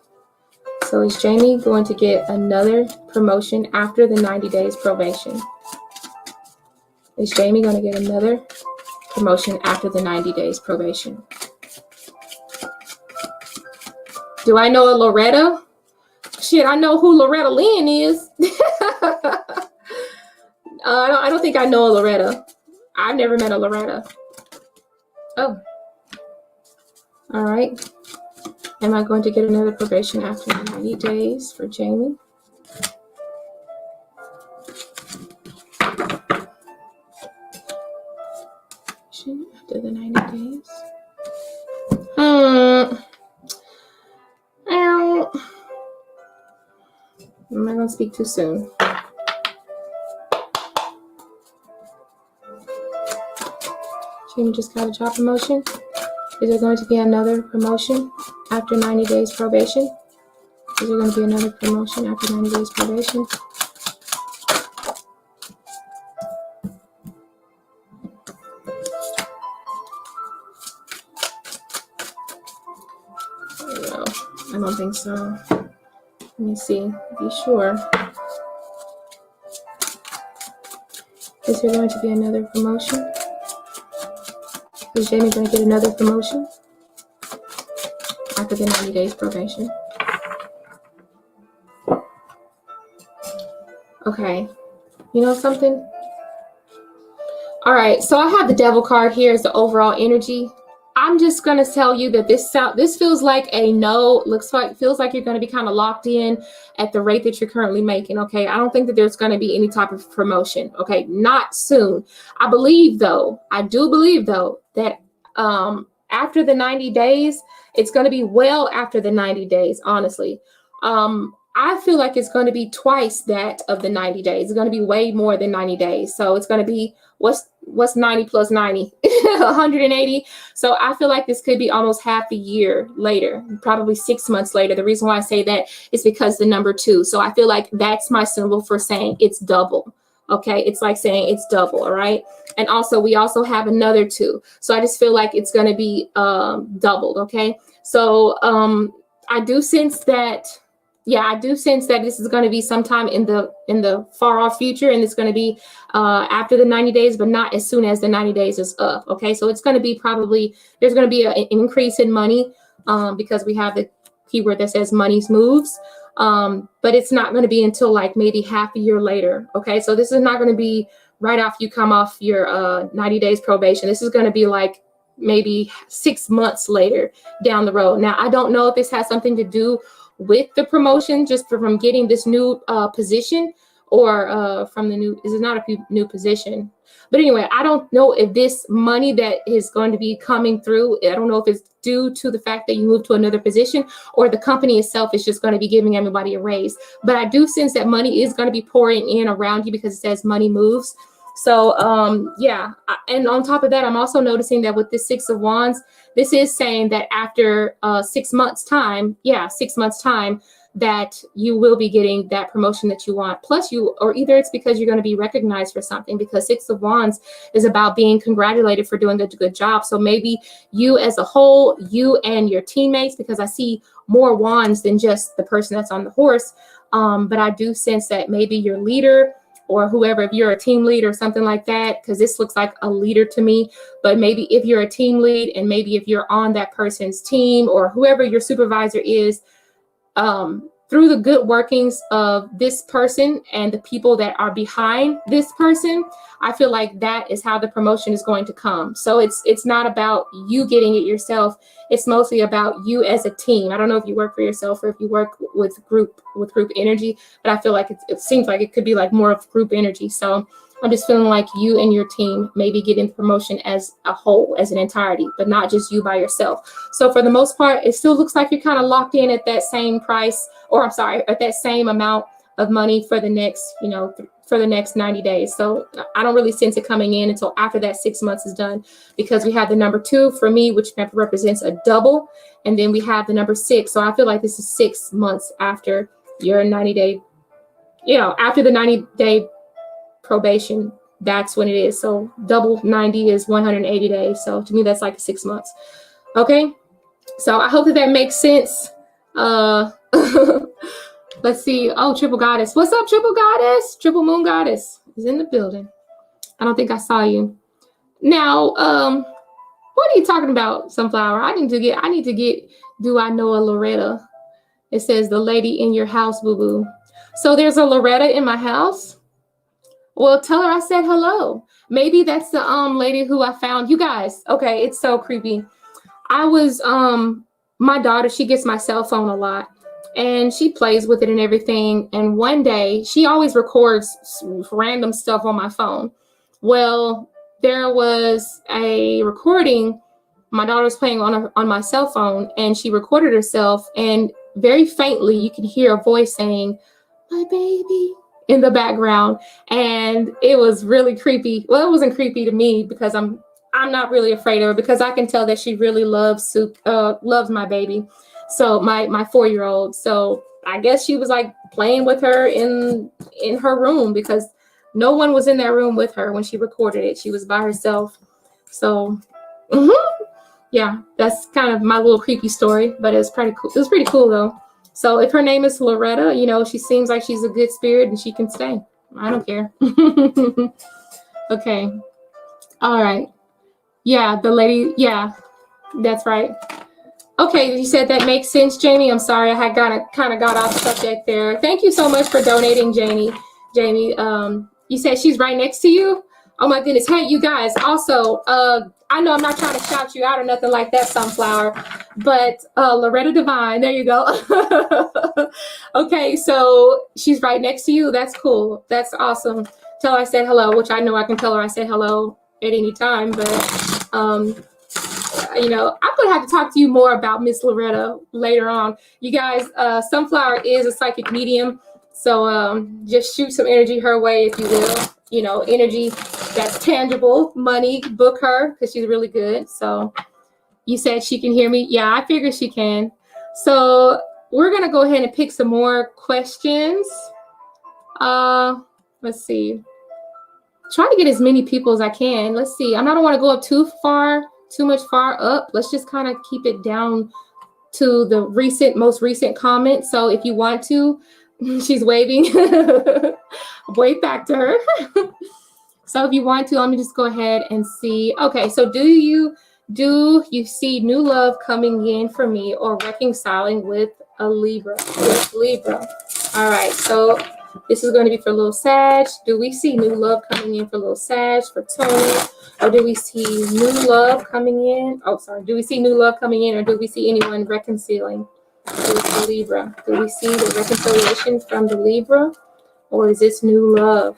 So is Jamie going to get another promotion after the 90 days probation? Is Jamie going to get another promotion after the 90 days probation? Do I know a Loretta? Shit, I know who Loretta Lynn is. I don't think I know a Loretta. I've never met a Loretta. Oh. All right. Am I going to get another probation after 90 days for Jamie? After the 90 days? Am I going to speak too soon? Jamie just got a job promotion. Is there going to be another promotion after 90 days probation? Is there going to be another promotion after 90 days probation? No, I don't think so. Let me see. Be sure. Is there going to be another promotion? Is Jamie going to get another promotion after the 90 days probation? Okay. You know something? All right. So I have the devil card here as the overall energy. I'm just going to tell you that this feels like a no. Feels like you're going to be kind of locked in at the rate that you're currently making. Okay. I don't think that there's going to be any type of promotion. Okay. Not soon. I do believe though, that after the 90 days, it's going to be well after the 90 days, honestly. I feel like it's going to be twice that of the 90 days. It's going to be way more than 90 days. So it's going to be what's 90 plus 90? 180. So I feel like this could be almost half a year later, probably 6 months later. The reason why I say that is because the number 2. So I feel like that's my symbol for saying it's double. Okay, it's like saying it's double. All right. And also we also have another 2. So I just feel like it's going to be doubled. Okay. So I do sense that. Yeah, I do sense that this is going to be sometime in the far off future, and it's going to be after the 90 days, but not as soon as the 90 days is up. Okay, so it's going to be probably, there's going to be an increase in money because we have the keyword that says money's moves, but it's not going to be until like maybe half a year later. Okay, so this is not going to be right after you come off your 90 days probation. This is going to be like maybe 6 months later down the road. Now, I don't know if this has something to do with the promotion, just from getting this new position, or from the new, this is not a new position. But anyway, I don't know if this money that is going to be coming through, I don't know if it's due to the fact that you moved to another position, or the company itself is just going to be giving everybody a raise. But I do sense that money is going to be pouring in around you because it says money moves. So yeah, and on top of that, I'm also noticing that with this 6 of Wands, this is saying that after 6 months time, 6 months time, that you will be getting that promotion that you want. Plus or either it's because you're going to be recognized for something, because 6 of Wands is about being congratulated for doing a good job. So maybe you as a whole, you and your teammates, because I see more wands than just the person that's on the horse. But I do sense that maybe your leader, or whoever, if you're a team lead or something like that, because this looks like a leader to me, but maybe if you're a team lead, and maybe if you're on that person's team, or whoever your supervisor is, through the good workings of this person and the people that are behind this person, I feel like that is how the promotion is going to come. So it's not about you getting it yourself. It's mostly about you as a team. I don't know if you work for yourself or if you work with group energy, but I feel like it seems like it could be like more of group energy. So I'm just feeling like you and your team maybe getting the promotion as a whole, as an entirety, but not just you by yourself. So for the most part, it still looks like you're kind of locked in at that same price, or I'm sorry, at that same amount of money for the next, for the next 90 days. So I don't really sense it coming in until after that 6 months is done, because we have the number 2 for me, which represents a double. And then we have the number 6. So I feel like this is 6 months after your 90-day, after the 90-day probation, that's when it is. So double 90 is 180 days. So to me, that's like 6 months. Okay. So I hope that makes sense. Let's see. Oh, Triple Goddess. What's up, Triple Goddess? Triple Moon Goddess is in the building. I don't think I saw you. Now, what are you talking about, Sunflower? I need to get, do I know a Loretta? It says the lady in your house, boo-boo. So there's a Loretta in my house? Well, tell her I said hello. Maybe that's the lady who I found. You guys, okay, it's so creepy. I was, my daughter, she gets my cell phone a lot, and she plays with it and everything. And one day, she always records random stuff on my phone. Well, there was a recording. My daughter was playing on my cell phone, and she recorded herself. And very faintly, you can hear a voice saying, "My baby," in the background. And it was really creepy. Well, it wasn't creepy to me because I'm not really afraid of her, because I can tell that she really loves my baby. So my 4-year-old. So I guess she was like playing with her in her room, because no one was in that room with her when she recorded it. She was by herself. So yeah, that's kind of my little creepy story, but it's pretty cool. It was pretty cool though. So if her name is Loretta, she seems like she's a good spirit and she can stay. I don't care. Okay. All right. Yeah, the lady. Yeah, that's right. Okay, you said that makes sense, Jamie. I'm sorry, I had kind of got off subject there. Thank you so much for donating, Jamie. Jamie, you said she's right next to you? Oh my goodness. Hey, you guys, also, I know I'm not trying to shout you out or nothing like that, Sunflower, but Loretta Divine, there you go. Okay, so she's right next to you. That's cool. That's awesome. Tell her I said hello, which I know I can tell her I said hello at any time, but I'm gonna have to talk to you more about Miss Loretta later on. You guys, Sunflower is a psychic medium, so just shoot some energy her way, if you will. energy that's tangible, money, book her because she's really good. So you said she can hear me. Yeah, I figure she can. So we're going to go ahead and pick some more questions. Let's see. Try to get as many people as I can. Let's see. I don't want to go up too much far up. Let's just kind of keep it down to the most recent comment. So if you want to, she's waving. Wave back to her. So if you want to, let me just go ahead and see. Okay, so do you see new love coming in for me or reconciling with a Libra? With Libra. All right, so this is going to be for little Sag. Do we see new love coming in for little Sag, for Tony? Or do we see new love coming in? Oh, sorry. Do we see new love coming in, or do we see anyone reconciling with the Libra? Do we see the reconciliation from the Libra, or is this new love?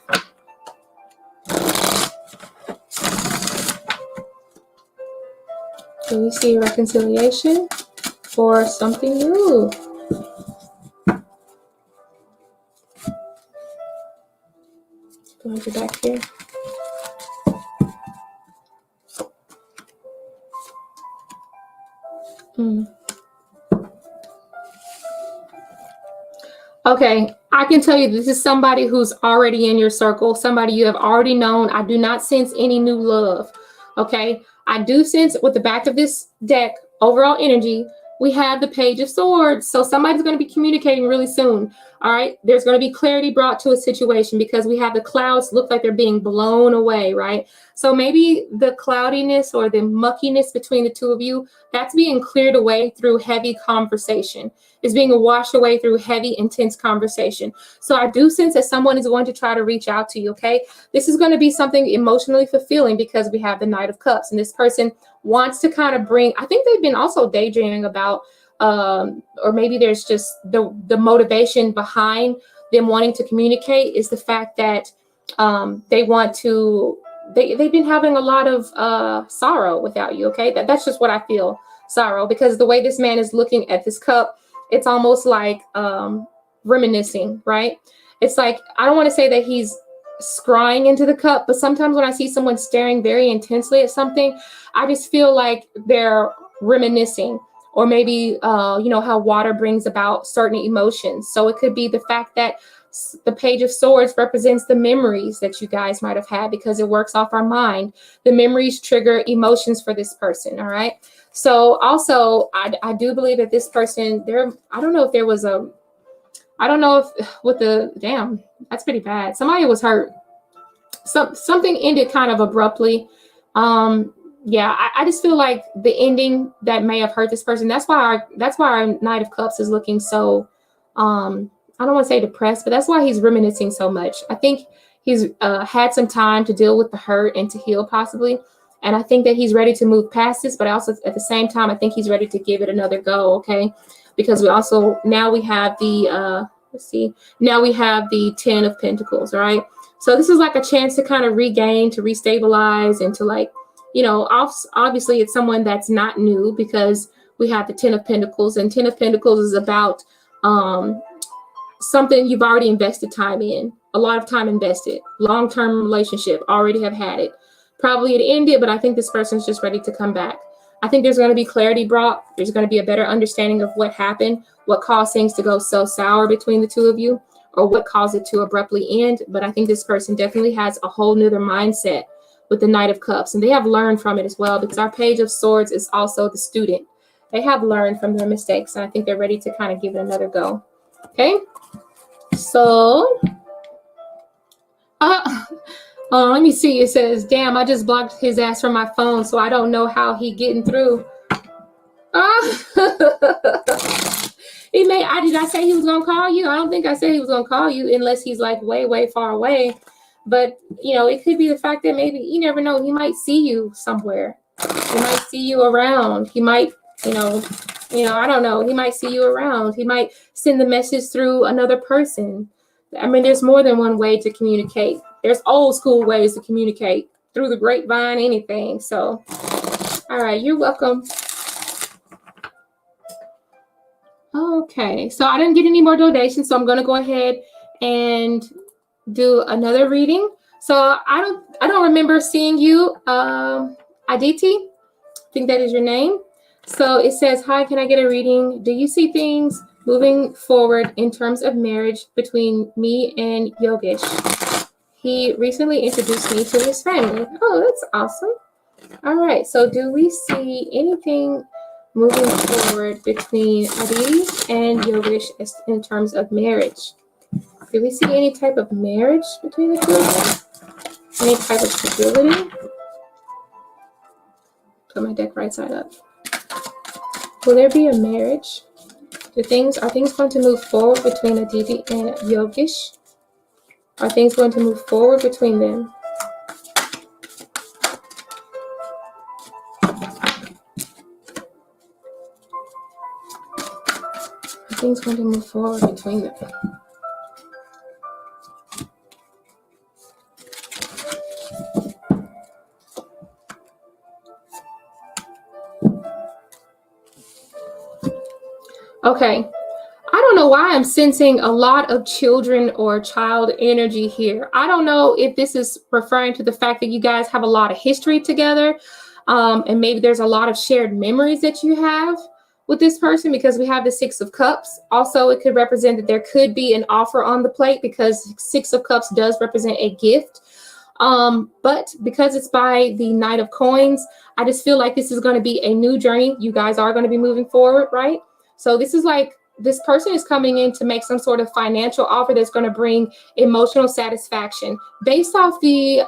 Do we see reconciliation or something new? Going to back here. Okay, I can tell you this is somebody who's already in your circle, somebody you have already known. I do not sense any new love. Okay, I do sense with the back of this deck, overall energy, we have the Page of Swords. So somebody's going to be communicating really soon. All right, there's going to be clarity brought to a situation because we have the clouds look like they're being blown away, right? So maybe the cloudiness or the muckiness between the two of you, that's being cleared away through heavy conversation. It's being washed away through heavy, intense conversation. So I do sense that someone is going to try to reach out to you, okay? This is going to be something emotionally fulfilling because we have the Knight of Cups, and this person wants to kind of bring, I think they've been also daydreaming about, or maybe there's just the motivation behind them wanting to communicate is the fact that they want to, they've been having a lot of sorrow without you, okay? That's just what I feel, sorrow, because the way this man is looking at this cup, it's almost like reminiscing, right? It's like, I don't want to say that he's scrying into the cup, but sometimes when I see someone staring very intensely at something, I just feel like they're reminiscing, or maybe, how water brings about certain emotions. So it could be the fact that the Page of Swords represents the memories that you guys might have had because it works off our mind. The memories trigger emotions for this person, all right? So also, I do believe that this person, I don't know if there was damn, that's pretty bad. Somebody was hurt. Something ended kind of abruptly. I just feel like the ending that may have hurt this person. That's why our Knight of Cups is looking so, I don't want to say depressed, but that's why he's reminiscing so much. I think he's had some time to deal with the hurt and to heal possibly. And I think that he's ready to move past this, but also at the same time, I think he's ready to give it another go, okay? Because now we have the, now we have the 10 of Pentacles, all right? So this is like a chance to kind of regain, to restabilize, and to like, obviously it's someone that's not new because we have the 10 of Pentacles, and 10 of Pentacles is about something you've already invested time in, a lot of time invested, long-term relationship, already have had it. Probably it ended, but I think this person's just ready to come back. I think there's going to be clarity brought. There's going to be a better understanding of what happened, what caused things to go so sour between the two of you, or what caused it to abruptly end. But I think this person definitely has a whole nother mindset with the Knight of Cups, and they have learned from it as well, because our Page of Swords is also the student. They have learned from their mistakes, and I think they're ready to kind of give it another go. Okay, so let me see. It says, damn, I just blocked his ass from my phone, so I don't know how he getting through. Did I say he was going to call you? I don't think I said he was going to call you unless he's like way, way far away. But, it could be the fact that maybe, you never know, he might see you somewhere. He might see you around. He might, I don't know. He might see you around. He might send the message through another person. I mean, there's more than one way to communicate. There's old school ways to communicate through the grapevine, anything. So, all right, you're welcome. Okay, so I didn't get any more donations, so I'm going to go ahead and do another reading. So I don't remember seeing you, Aditi. I think that is your name. So it says, hi, can I get a reading? Do you see things moving forward in terms of marriage between me and Yogesh? He recently introduced me to his family. Oh, that's awesome. All right. So do we see anything moving forward between Aditi and Yogesh in terms of marriage? Do we see any type of marriage between the two of them? Any type of stability? Put my deck right side up. Will there be a marriage? Are things going to move forward between Aditi and Yogesh? Are things going to move forward between them? Are things going to move forward between them? Okay, I don't know why I'm sensing a lot of children or child energy here. I don't know if this is referring to the fact that you guys have a lot of history together, and maybe there's a lot of shared memories that you have with this person, because we have the Six of Cups. Also, it could represent that there could be an offer on the plate, because Six of Cups does represent a gift. But because it's by the Knight of Coins, I just feel like this is going to be a new journey. You guys are going to be moving forward, right? So this is like, this person is coming in to make some sort of financial offer that's going to bring emotional satisfaction. Based off the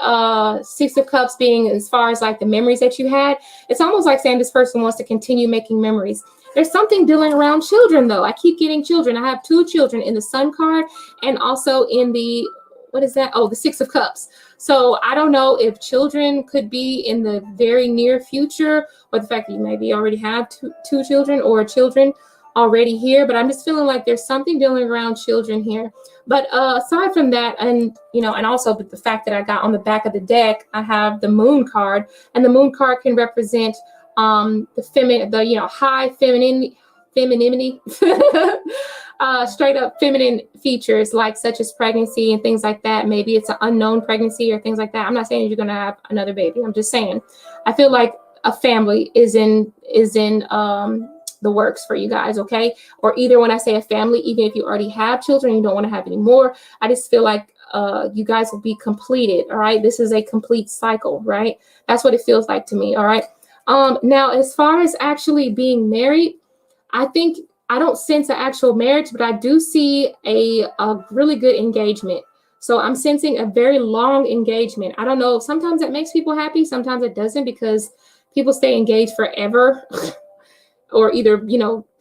Six of Cups being as far as like the memories that you had, it's almost like saying this person wants to continue making memories. There's something dealing around children, though. I keep getting children. I have 2 children in the Sun card and also in the, what is that? Oh, the Six of Cups. So I don't know if children could be in the very near future, or the fact that you maybe already have two children or children already here, but I'm just feeling like there's something dealing around children here. But aside from that, and and also the fact that I got on the back of the deck, I have the Moon card, and the Moon card can represent the high femininity, straight up feminine features, like such as pregnancy and things like that. Maybe it's an unknown pregnancy or things like that. I'm not saying you're gonna have another baby. I'm just saying I feel like a family is in the works for you guys, okay? Or either when I say a family, even if you already have children, you don't want to have any more, I just feel like you guys will be completed, all right? This is a complete cycle, right? That's what it feels like to me, all right? Now, as far as actually being married, I think I don't sense an actual marriage, but I do see a really good engagement. So I'm sensing a very long engagement. I don't know, sometimes it makes people happy, sometimes it doesn't, because people stay engaged forever. Or either,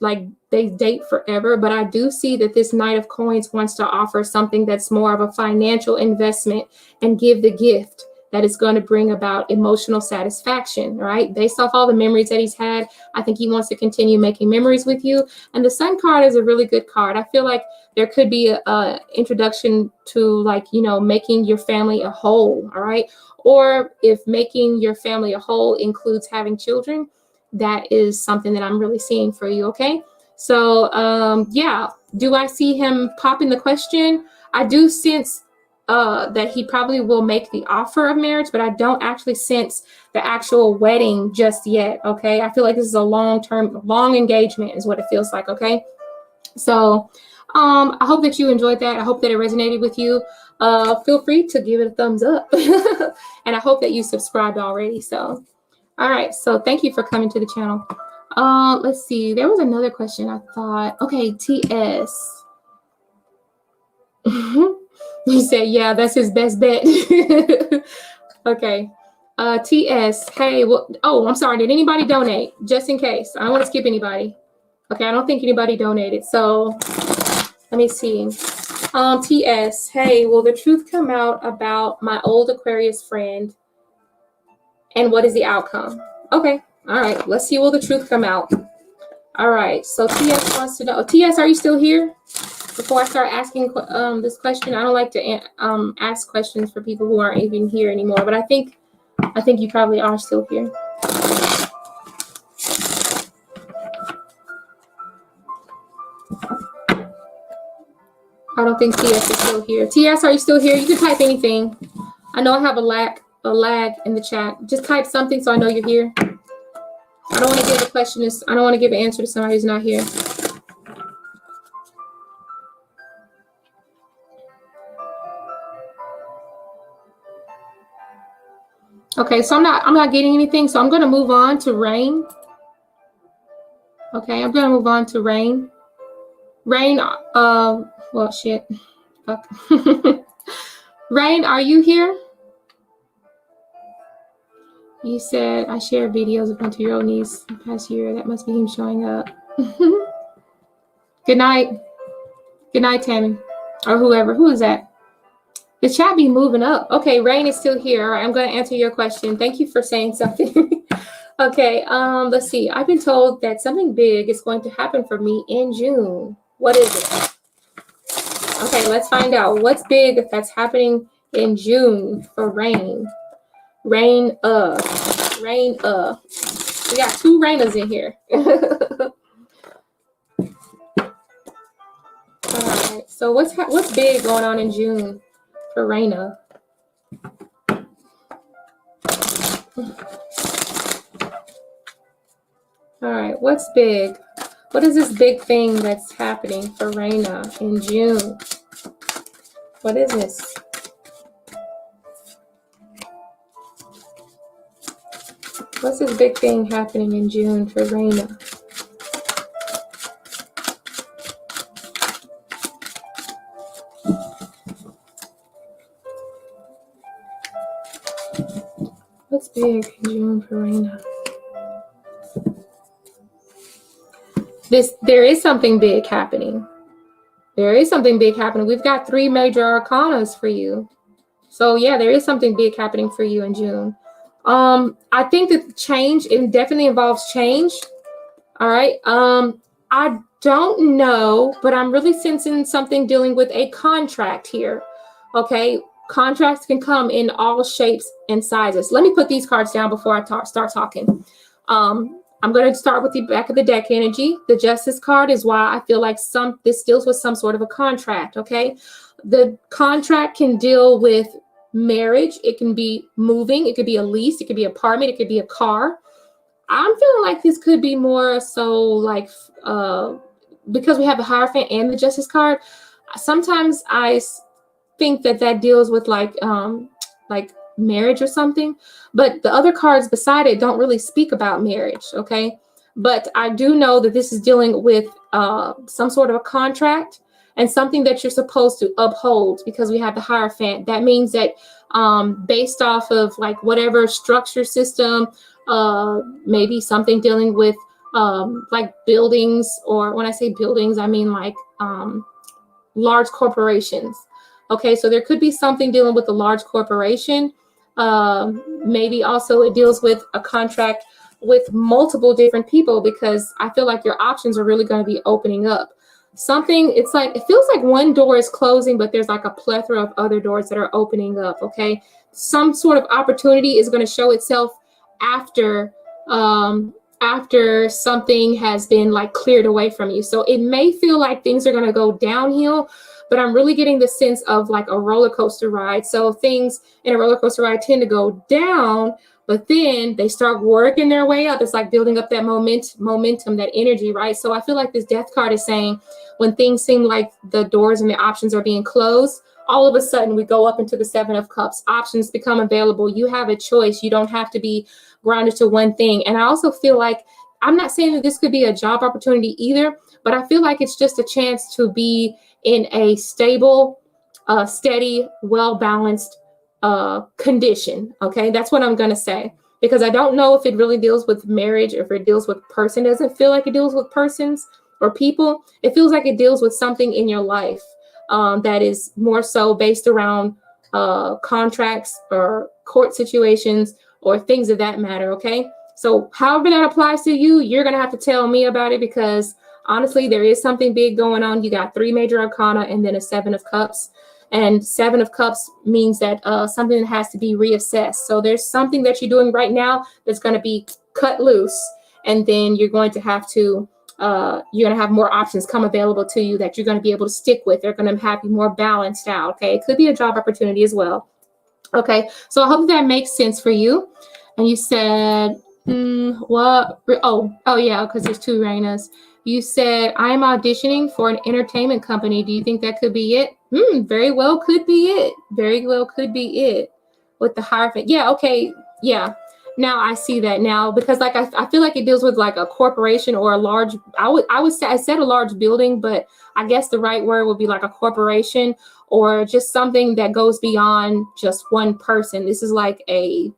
like they date forever. But I do see that this Knight of Coins wants to offer something that's more of a financial investment and give the gift that is going to bring about emotional satisfaction, right? Based off all the memories that he's had, I think he wants to continue making memories with you. And the Sun card is a really good card. I feel like there could be a introduction to making your family a whole, all right? Or if making your family a whole includes having children, that is something that I'm really seeing for you, okay? So, yeah, do I see him popping the question? I do sense that he probably will make the offer of marriage, but I don't actually sense the actual wedding just yet, okay? I feel like this is a long engagement is what it feels like, okay? So, I hope that you enjoyed that. I hope that it resonated with you. Feel free to give it a thumbs up. And I hope that you subscribed already, so. All right, so thank you for coming to the channel. Let's see. There was another question I thought. Okay, TS. You said, yeah, that's his best bet. Okay. TS, hey, I'm sorry. Did anybody donate? Just in case. I don't want to skip anybody. Okay, I don't think anybody donated. So let me see. TS, hey, will the truth come out about my old Aquarius friend? And what is the outcome? Okay. All right. Let's see. Will the truth come out? All right. So TS wants to know. TS, are you still here? Before I start asking this question, I don't like to ask questions for people who aren't even here anymore. But I think you probably are still here. I don't think TS is still here. TS, are you still here? You can type anything. I know I have a lag in the chat. Just type something so I know you're here. I don't want to give a question. I don't want to give an answer to somebody who's not here. Okay, so I'm not getting anything. So I'm going to move on to rain. Okay, I'm going to move on to rain. Rain, well, shit. Fuck. Rain, are you here? You said I shared videos of my 2-year-old niece the past year. That must be him showing up. Good night. Good night, Tammy. Or whoever. Who is that? The chat be moving up. Okay, Rain is still here. All right, I'm going to answer your question. Thank you for saying something. Okay, let's see. I've been told that something big is going to happen for me in June. What is it? Okay, let's find out. What's big that's happening in June for Rain? Rain. We got 2 Rainas in here. All right. So what's big going on in June for Raina? All right. What's big? What is this big thing that's happening for Raina in June? What is this? What's this big thing happening in June for Raina? What's big in June for Raina? There is something big happening. There is something big happening. We've got 3 major arcanas for you. So yeah, there is something big happening for you in June. I think that change, it definitely involves change. All right. I don't know, but I'm really sensing something dealing with a contract here. Okay. Contracts can come in all shapes and sizes. Let me put these cards down before I start talking. I'm going to start with the back of the deck energy. The Justice card is why I feel like this deals with some sort of a contract. Okay. The contract can deal with marriage. It can be moving. It could be a lease. It could be an apartment. It could be a car. I'm feeling like this could be more so like, because we have the Hierophant and the Justice card, sometimes I think that deals with like marriage or something, but the other cards beside it don't really speak about marriage. Okay. But I do know that this is dealing with some sort of a contract and something that you're supposed to uphold, because we have the Hierophant. That means that based off of like whatever structure system, maybe something dealing with like buildings, or when I say buildings, I mean like large corporations. Okay, so there could be something dealing with a large corporation. Maybe also it deals with a contract with multiple different people, because I feel like your options are really going to be opening up. Something, it feels like one door is closing, but there's like a plethora of other doors that are opening up. Okay, some sort of opportunity is going to show itself after something has been like cleared away from you. So it may feel like things are going to go downhill, but I'm really getting the sense of like a roller coaster ride. So things in a roller coaster ride tend to go down, but then they start working their way up. It's like building up that momentum, that energy, right? So I feel like this Death card is saying when things seem like the doors and the options are being closed, all of a sudden we go up into the 7 of Cups. Options become available. You have a choice. You don't have to be grounded to one thing. And I also feel like, I'm not saying that this could be a job opportunity either, but I feel like it's just a chance to be in a stable, steady, well-balanced condition. Okay, that's what I'm going to say, because I don't know if it really deals with marriage or if it deals with person. It doesn't feel like it deals with persons or people. It feels like it deals with something in your life that is more so based around contracts or court situations or things of that matter. Okay, so however that applies to you, you're going to have to tell me about it, because honestly, there is something big going on. You got 3 major arcana and then a 7 of Cups. And 7 of Cups means that something has to be reassessed. So there's something that you're doing right now that's going to be cut loose. And then you're going to have to, have more options come available to you that you're going to be able to stick with. They're going to have you more balanced out. Okay, it could be a job opportunity as well. Okay, so I hope that makes sense for you. And you said, what? Oh, yeah, because there's two Rainas. You said, I'm auditioning for an entertainment company. Do you think that could be it? Very well could be it. Very well could be it. With the Hierophant. Yeah, okay. Yeah. Now I see that now, because like I feel like it deals with like a corporation or a large, I said a large building, but I guess the right word would be like a corporation or just something that goes beyond just one person. This is like an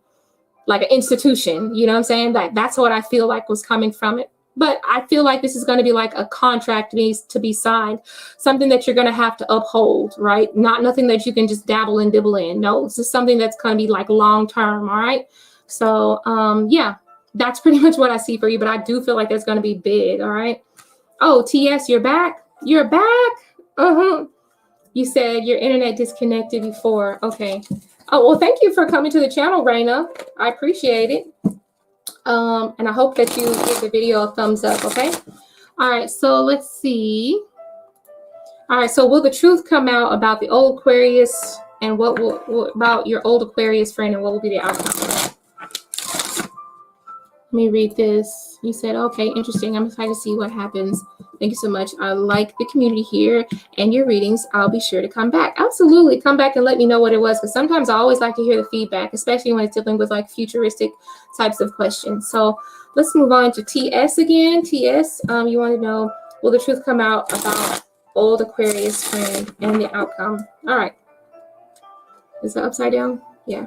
institution, you know what I'm saying? That's what I feel like was coming from it. But I feel like this is going to be like a contract needs to be signed, something that you're going to have to uphold, right? Not nothing that you can just dabble and dibble in. No, this is something that's going to be like long term, all right? So yeah, that's pretty much what I see for you, but I do feel like that's going to be big, all right? Oh, TS, you're back? You're back? Uh-huh. You said your internet disconnected before. Okay. Oh, well, thank you for coming to the channel, Raina. I appreciate it. And I hope that you give the video a thumbs up, okay? All right, so let's see. All right, so will the truth come out about the old Aquarius and what about your old Aquarius friend and what will be the outcome? Let me read this. You said, okay, interesting. I'm excited to see what happens. Thank you so much. I like the community here and your readings. I'll be sure to come back. Absolutely. Come back and let me know what it was, because sometimes I always like to hear the feedback, especially when it's dealing with like futuristic types of questions. So let's move on to TS again. TS, you want to know, will the truth come out about old Aquarius friend and the outcome? All right. Is that upside down? Yeah,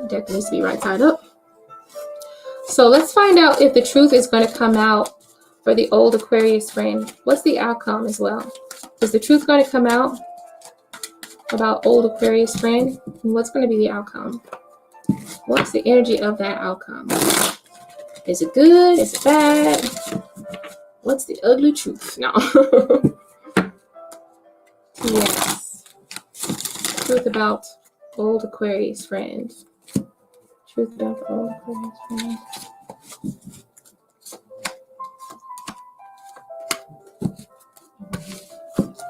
definitely needs to be right side up. So let's find out if the truth is going to come out for the old Aquarius friend. What's the outcome as well? Is the truth going to come out about old Aquarius friend? And what's going to be the outcome? What's the energy of that outcome? Is it good? Is it bad? What's the ugly truth? No. Yes. Truth about old Aquarius friend. Truth about the old Aquarius friend.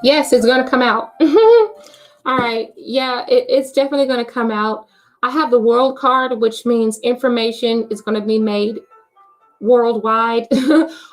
Yes, it's going to come out. All right. Yeah, it's definitely going to come out. I have the World card, which means information is going to be made worldwide,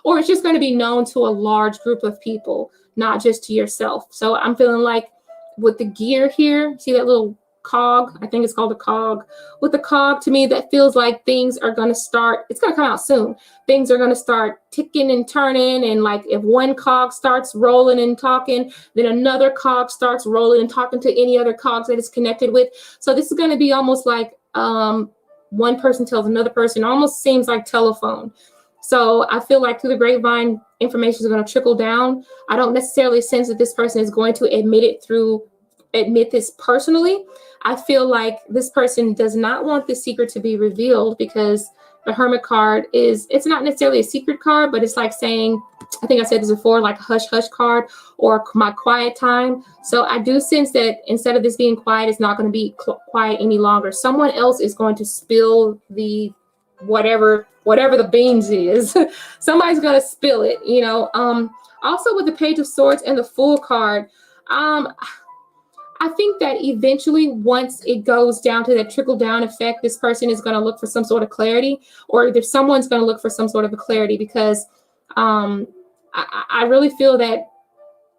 or it's just going to be known to a large group of people, not just to yourself. So I'm feeling like with the gear here, see that little cog? I think it's called a cog. With the cog, to me, that feels like things are going to start, it's going to come out soon. Things are going to start ticking and turning. And like if one cog starts rolling and talking, then another cog starts rolling and talking to any other cogs that it's connected with. So this is going to be almost like one person tells another person, almost seems like telephone. So I feel like through the grapevine, information is going to trickle down. I don't necessarily sense that this person is going to admit this personally. I feel like this person does not want the secret to be revealed, because the Hermit card it's not necessarily a secret card, but it's like saying, I think I said this before, like a hush hush card or my quiet time. So I do sense that instead of this being quiet, it's not going to be quiet any longer. Someone else is going to spill the whatever the beans is. Somebody's going to spill it, you know. Also with the Page of Swords and the Fool card, I think that eventually, once it goes down to that trickle down effect, this person is going to look for some sort of clarity, or if someone's going to look for some sort of a clarity, because I really feel that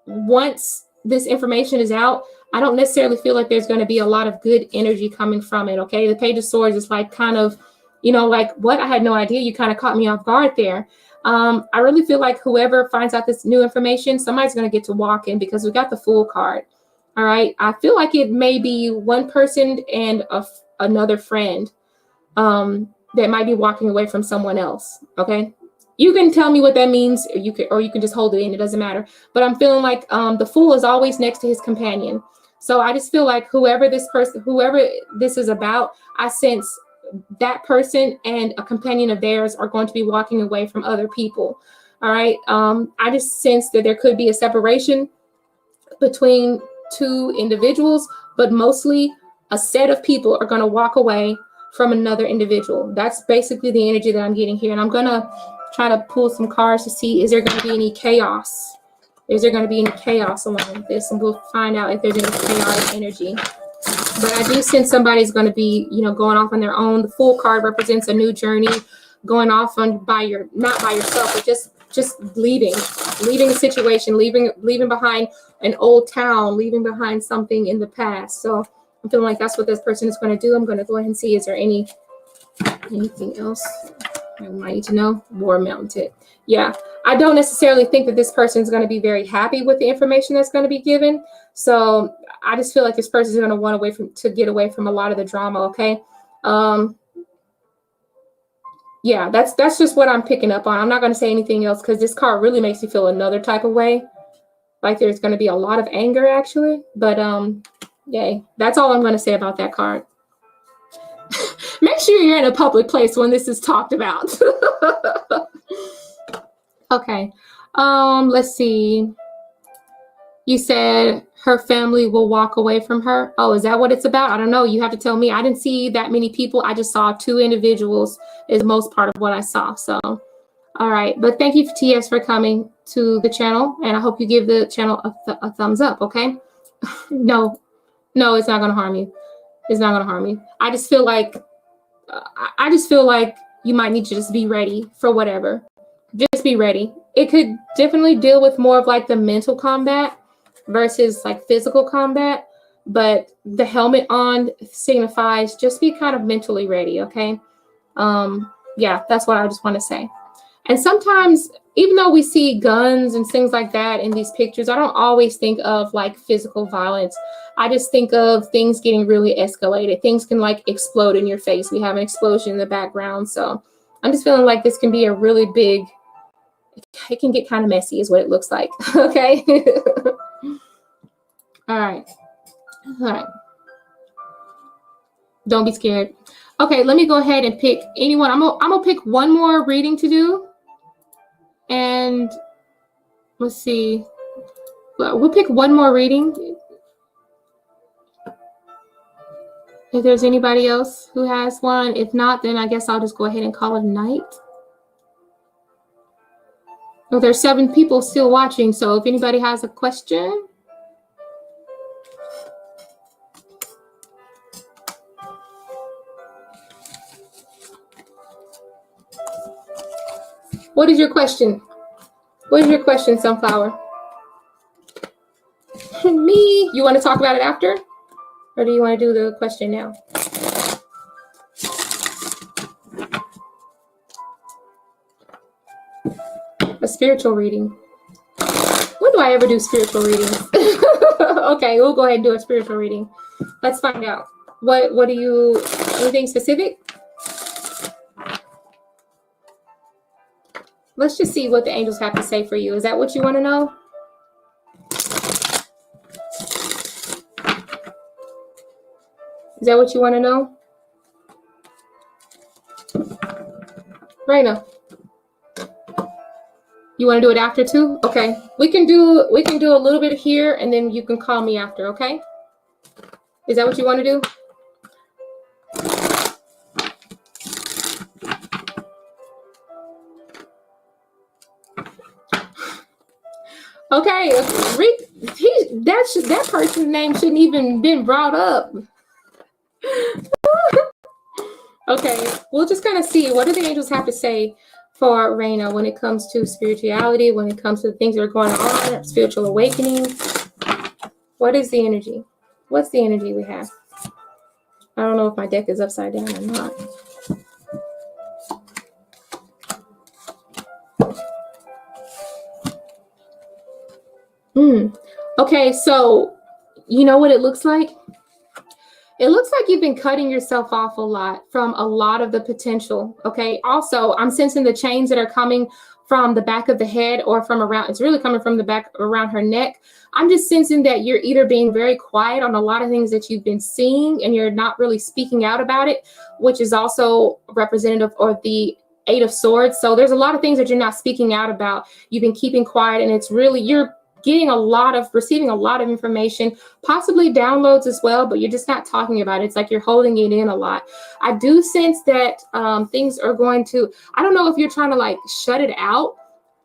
once this information is out, I don't necessarily feel like there's going to be a lot of good energy coming from it. Okay. The Page of Swords is like kind of, you know, like what? I had no idea. You kind of caught me off guard there. I really feel like whoever finds out this new information, somebody's going to get to walk in, because we got the Fool card. All right. I feel like it may be one person and another friend that might be walking away from someone else. Okay. You can tell me what that means, or you can just hold it in. It doesn't matter. But I'm feeling like the Fool is always next to his companion. So I just feel like whoever this is about, I sense that person and a companion of theirs are going to be walking away from other people. All right. I just sense that there could be a separation between two individuals, but mostly a set of people are going to walk away from another individual. That's basically the energy that I'm getting here. And I'm going to try to pull some cards to see, is there going to be any chaos? Is there going to be any chaos along with this? And we'll find out if there's any chaotic energy. But I do sense somebody's going to be, you know, going off on their own. The Fool card represents a new journey, going off on not by yourself, but just leaving a situation, leaving behind an old town, leaving behind something in the past. So I'm feeling like that's what this person is going to do. I'm going to go ahead and see, is there anything else I might need to know? War mounted. Yeah, I don't necessarily think that this person is going to be very happy with the information that's going to be given. So I just feel like this person is going to want to get away from a lot of the drama. Okay. Yeah, that's just what I'm picking up on. I'm not going to say anything else because this card really makes me feel another type of way. Like there's going to be a lot of anger actually. But yay, that's all I'm going to say about that card. Make sure you're in a public place when this is talked about. Okay. Let's see. You said her family will walk away from her. Oh, is that what it's about? I don't know. You have to tell me. I didn't see that many people. I just saw 2 individuals is most part of what I saw. So, all right. But thank you, TS, for coming to the channel. And I hope you give the channel a thumbs up. Okay. No, it's not going to harm you. It's not going to harm you. I just feel like you might need to just be ready for whatever. Just be ready. It could definitely deal with more of like the mental combat versus like physical combat, but the helmet on signifies just be kind of mentally ready. Okay. Yeah, that's what I just want to say. And sometimes, even though we see guns and things like that in these pictures, I don't always think of like physical violence. I just think of things getting really escalated. Things can like explode in your face. We have an explosion in the background. So I'm just feeling like this can be a really big, it can get kind of messy is what it looks like. Okay. All right. Don't be scared. Okay, let me go ahead and pick anyone. I'm gonna pick one more reading to do. And let's see. We'll pick one more reading. If there's anybody else who has one. If not, then I guess I'll just go ahead and call it a night. Well, there's 7 people still watching, so if anybody has a question. What is your question? What is your question, Sunflower? Me? You want to talk about it after? Or do you want to do the question now? A spiritual reading. When do I ever do spiritual readings? Okay, we'll go ahead and do a spiritual reading. Let's find out. What do you, anything specific? Let's just see what the angels have to say for you. Is that what you want to know? Is that what you want to know? Raina. You want to do it after too? Okay. We can do a little bit here and then you can call me after, okay? Is that what you want to do? Okay, that person's name shouldn't even been brought up. Okay, we'll just kind of see what do the angels have to say for Raina when it comes to spirituality, when it comes to the things that are going on, spiritual awakening. What is the energy? What's the energy we have? I don't know if my deck is upside down or not. Okay, so you know what it looks like? It looks like you've been cutting yourself off a lot from a lot of the potential, okay? Also, I'm sensing the chains that are coming from the back of the head or from around, it's really coming from the back around her neck. I'm just sensing that you're either being very quiet on a lot of things that you've been seeing and you're not really speaking out about it, which is also representative of the 8 of Swords. So there's a lot of things that you're not speaking out about. You've been keeping quiet and it's really, you're receiving a lot of information, possibly downloads as well, but you're just not talking about it. It's like you're holding it in a lot. I do sense that things are going to, I don't know if you're trying to like shut it out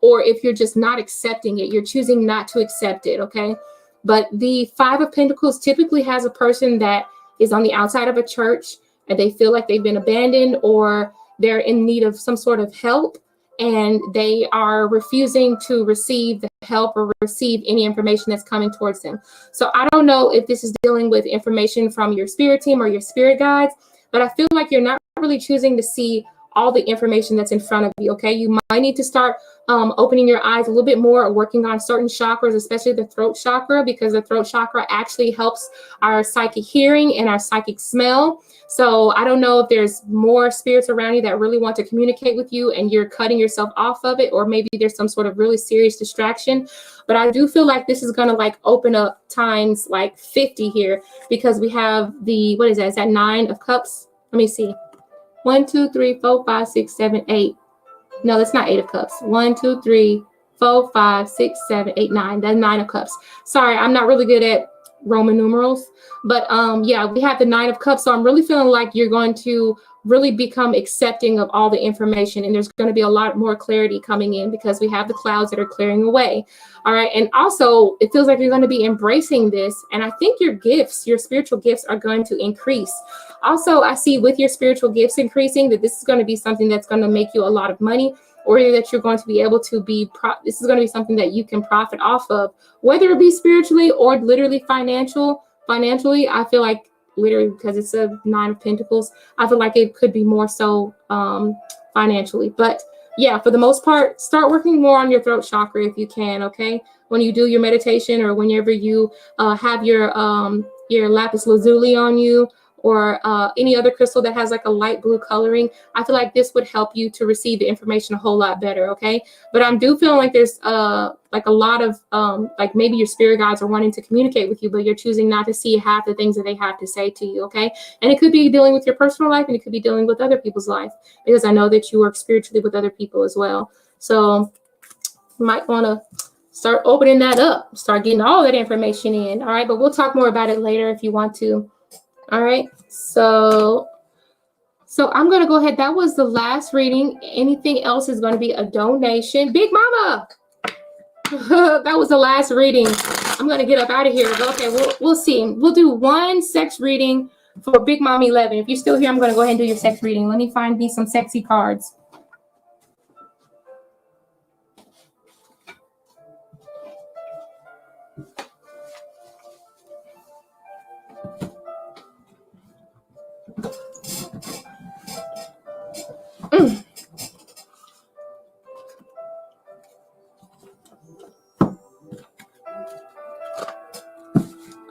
or if you're just not accepting it. You're choosing not to accept it, okay? But the Five of Pentacles typically has a person that is on the outside of a church and they feel like they've been abandoned or they're in need of some sort of help, and they are refusing to receive the help or receive any information that's coming towards them. So I don't know if this is dealing with information from your spirit team or your spirit guides, but I feel like you're not really choosing to see all the information that's in front of you, okay? You might need to start opening your eyes a little bit more, or working on certain chakras, especially the throat chakra, because the throat chakra actually helps our psychic hearing and our psychic smell. So I don't know if there's more spirits around you that really want to communicate with you and you're cutting yourself off of it, or maybe there's some sort of really serious distraction. But I do feel like this is going to like open up times like 50 here, because we have the, what is that? Is that 9 of Cups? Let me see. 1, 2, 3, 4, 5, 6, 7, 8. No, that's not 8 of Cups. 1, 2, 3, 4, 5, 6, 7, 8, 9. That's 9 of Cups. Sorry, I'm not really good at Roman numerals. But yeah, we have the 9 of Cups. So I'm really feeling like you're going to really become accepting of all the information, and there's going to be a lot more clarity coming in because we have the clouds that are clearing away. All right. And also it feels like you're going to be embracing this, and I think your gifts, your spiritual gifts, are going to increase. Also, I see with your spiritual gifts increasing that this is going to be something that's going to make you a lot of money, or that you're going to be able to be this is going to be something that you can profit off of, whether it be spiritually or literally financially. I feel like literally, because it's a 9 of Pentacles, I feel like it could be more so financially. But yeah, for the most part, start working more on your throat chakra if you can, okay? When you do your meditation, or whenever you have your lapis lazuli on you, or any other crystal that has like a light blue coloring, I feel like this would help you to receive the information a whole lot better, okay? But I'm do feeling like there's like a lot of like maybe your spirit guides are wanting to communicate with you, but you're choosing not to see half the things that they have to say to you, okay? And it could be dealing with your personal life, and it could be dealing with other people's life, because I know that you work spiritually with other people as well. So you might want to start opening that up, start getting all that information in, all right? But we'll talk more about it later if you want to. All right, so I'm going to go ahead. That was the last reading. Anything else is going to be a donation. Big Mama, that was the last reading. I'm going to get up out of here. Okay, we'll see. We'll do one sex reading for Big Mom 11. If you're still here, I'm going to go ahead and do your sex reading. Let me find me some sexy cards.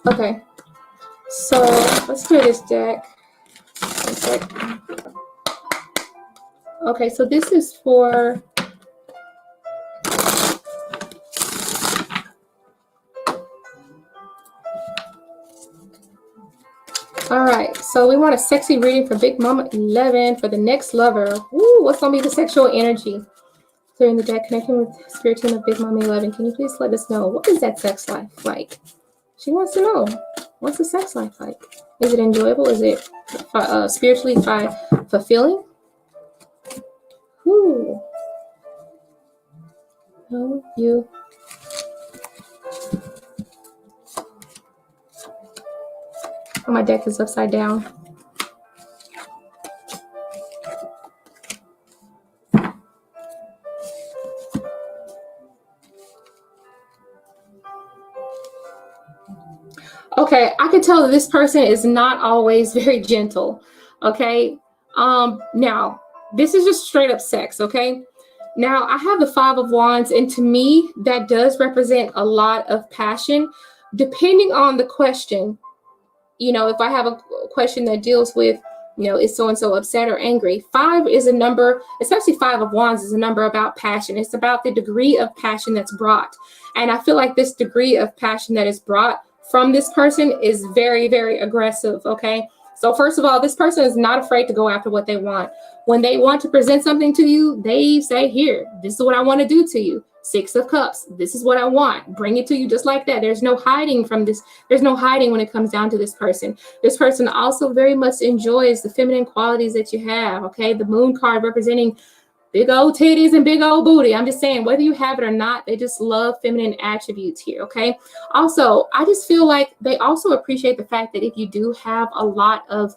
Okay, so let's clear this deck. Okay, so this is for all right, so we want a sexy reading for Big Mama 11 for the next lover. Ooh, what's going to be the sexual energy? Clearing the deck, connecting with spirit team of Big Mama 11. Can you please let us know, what is that sex life like? She wants to know, what's the sex life like? Is it enjoyable? Is it spiritually fulfilling? Ooh. Oh, you. Oh, my deck is upside down. Okay, I can tell that this person is not always very gentle. Okay, now this is just straight up sex. Okay, now I have the 5 of Wands, and to me that does represent a lot of passion, depending on the question. You know, if I have a question that deals with, you know, is so-and-so upset or angry? 5 is a number, especially 5 of Wands is a number about passion. It's about the degree of passion that's brought. And I feel like this degree of passion that is brought from this person is very, very aggressive, okay? So first of all, this person is not afraid to go after what they want. When they want to present something to you, they say, here, this is what I want to do to you. 6 of Cups, this is what I want. Bring it to you just like that. There's no hiding from this. There's no hiding when it comes down to this person. This person also very much enjoys the feminine qualities that you have, okay? The Moon card representing big old titties and big old booty. I'm just saying, whether you have it or not, they just love feminine attributes here, okay? Also, I just feel like they also appreciate the fact that if you do have a lot of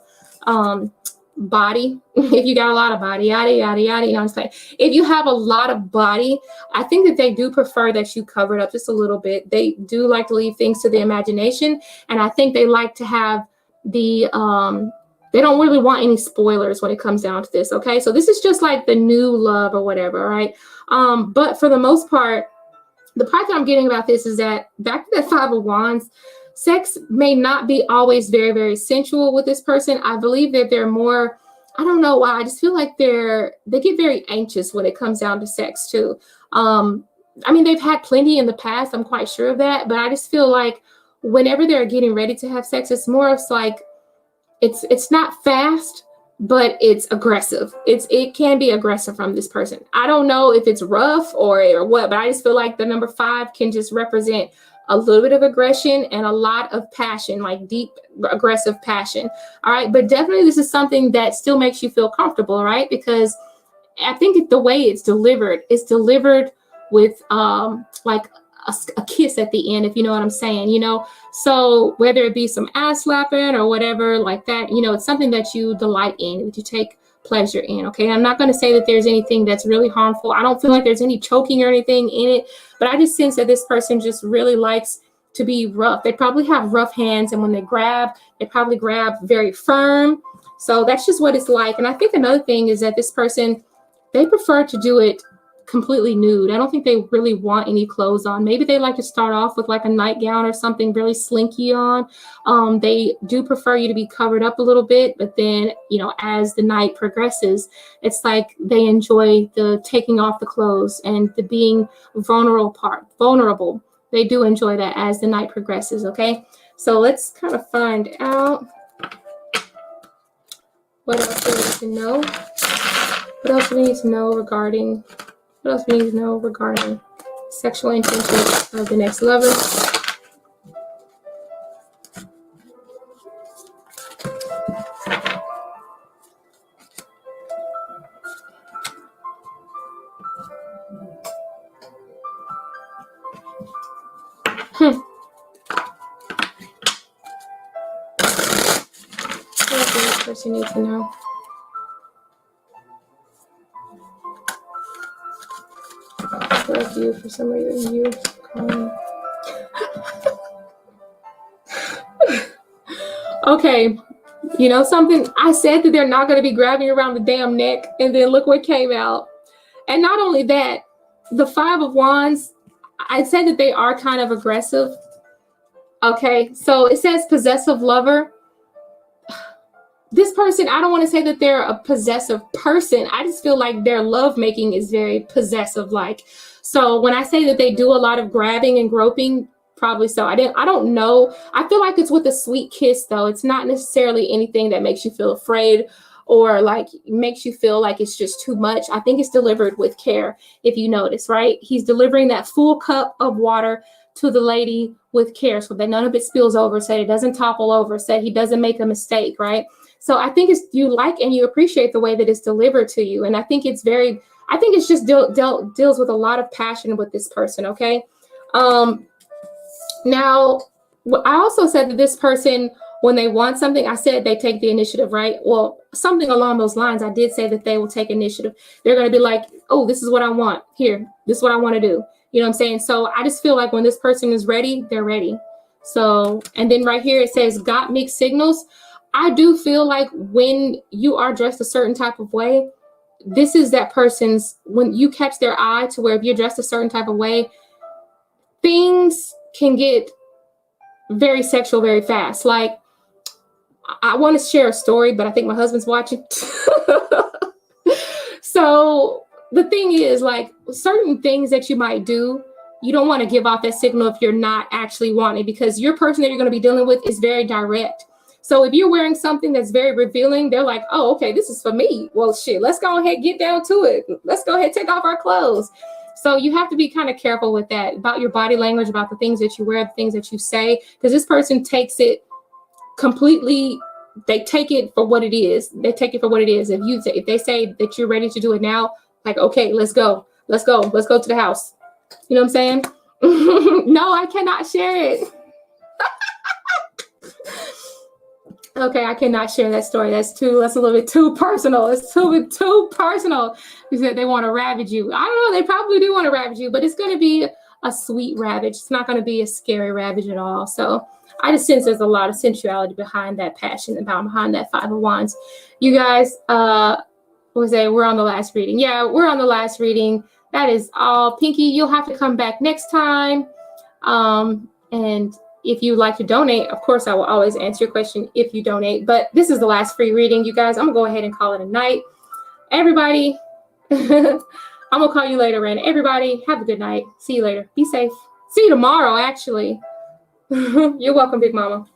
body, if you got a lot of body, yada, yada, yada, you know what I'm saying? If you have a lot of body, I think that they do prefer that you cover it up just a little bit. They do like to leave things to the imagination, and I think they like to have the, they don't really want any spoilers when it comes down to this, okay? So this is just like the new love or whatever, right? But for the most part, the part that I'm getting about this is that back to that Five of Wands, sex may not be always very, very sensual with this person. I believe that they're more, I don't know why, I just feel like they get very anxious when it comes down to sex too. I mean, they've had plenty in the past, I'm quite sure of that, but I just feel like whenever they're getting ready to have sex, it's more of like, it's not fast, but it's aggressive. It can be aggressive from this person. I don't know if it's rough or what, but I just feel like the number 5 can just represent a little bit of aggression and a lot of passion, like deep, aggressive passion. All right. But definitely this is something that still makes you feel comfortable, right? Because I think the way it's delivered with like a kiss at the end, if you know what I'm saying, you know? So whether it be some ass slapping or whatever like that, you know, it's something that you delight in, that you take pleasure in, okay? I'm not going to say that there's anything that's really harmful. I don't feel like there's any choking or anything in it, but I just sense that this person just really likes to be rough. They probably have rough hands, and when they grab, they probably grab very firm. So that's just what it's like. And I think another thing is that this person, they prefer to do it completely nude. I don't think they really want any clothes on. Maybe they like to start off with like a nightgown or something really slinky on. They do prefer you to be covered up a little bit, but then, you know, as the night progresses, it's like they enjoy the taking off the clothes and the being vulnerable. They do enjoy that as the night progresses, okay? So let's kind of find out what else we need to know. What else we need to know regarding sexual intentions of the next lover? What else does this person need to know? Like you, for some reason, you. Okay, you know something? I said that they're not going to be grabbing you around the damn neck, and then look what came out. And not only that, the Five of Wands, I said that they are kind of aggressive. Okay, so it says possessive lover. This person, I don't want to say that they're a possessive person. I just feel like their lovemaking is very possessive-like. So when I say that they do a lot of grabbing and groping, probably so. I don't know. I feel like it's with a sweet kiss, though. It's not necessarily anything that makes you feel afraid or like makes you feel like it's just too much. I think it's delivered with care, if you notice, right? He's delivering that full cup of water to the lady with care so that none of it spills over, so it doesn't topple over, so he doesn't make a mistake, right? So I think you like and you appreciate the way that it's delivered to you. And I think it's just deals with a lot of passion with this person, okay? Now, I also said that this person, when they want something, I said they take the initiative, right? Well, something along those lines, I did say that they will take initiative. They're going to be like, oh, this is what I want. Here, this is what I want to do. You know what I'm saying? So I just feel like when this person is ready, they're ready. So, and then right here, it says got mixed signals. I do feel like when you are dressed a certain type of way, this is that person's, when you catch their eye to where if you're dressed a certain type of way, things can get very sexual very fast. Like, I want to share a story, but I think my husband's watching. So the thing is, like, certain things that you might do, you don't want to give off that signal if you're not actually wanting, because your person that you're going to be dealing with is very direct. So if you're wearing something that's very revealing, they're like, oh, okay, this is for me. Well, shit, let's go ahead, get down to it. Let's go ahead, take off our clothes. So you have to be kind of careful with that, about your body language, about the things that you wear, the things that you say, because this person takes it completely, they take it for what it is. They take it for what it is. If they say that you're ready to do it now, Like, okay, let's go to the house. You know what I'm saying? No, I cannot share it. Okay, I cannot share that story. That's a little bit too personal. It's too personal. He said they want to ravage you. I don't know. They probably do want to ravage you, but it's going to be a sweet ravage. It's not going to be a scary ravage at all. So I just sense there's a lot of sensuality behind that passion and behind that Five of Wands. You guys, we're on the last reading. Yeah, we're on the last reading. That is all. Pinky, you'll have to come back next time. And if you'd like to donate, of course, I will always answer your question if you donate. But this is the last free reading, you guys. I'm going to go ahead and call it a night. Everybody, I'm going to call you later, Ren. Everybody, have a good night. See you later. Be safe. See you tomorrow, actually. You're welcome, Big Mama.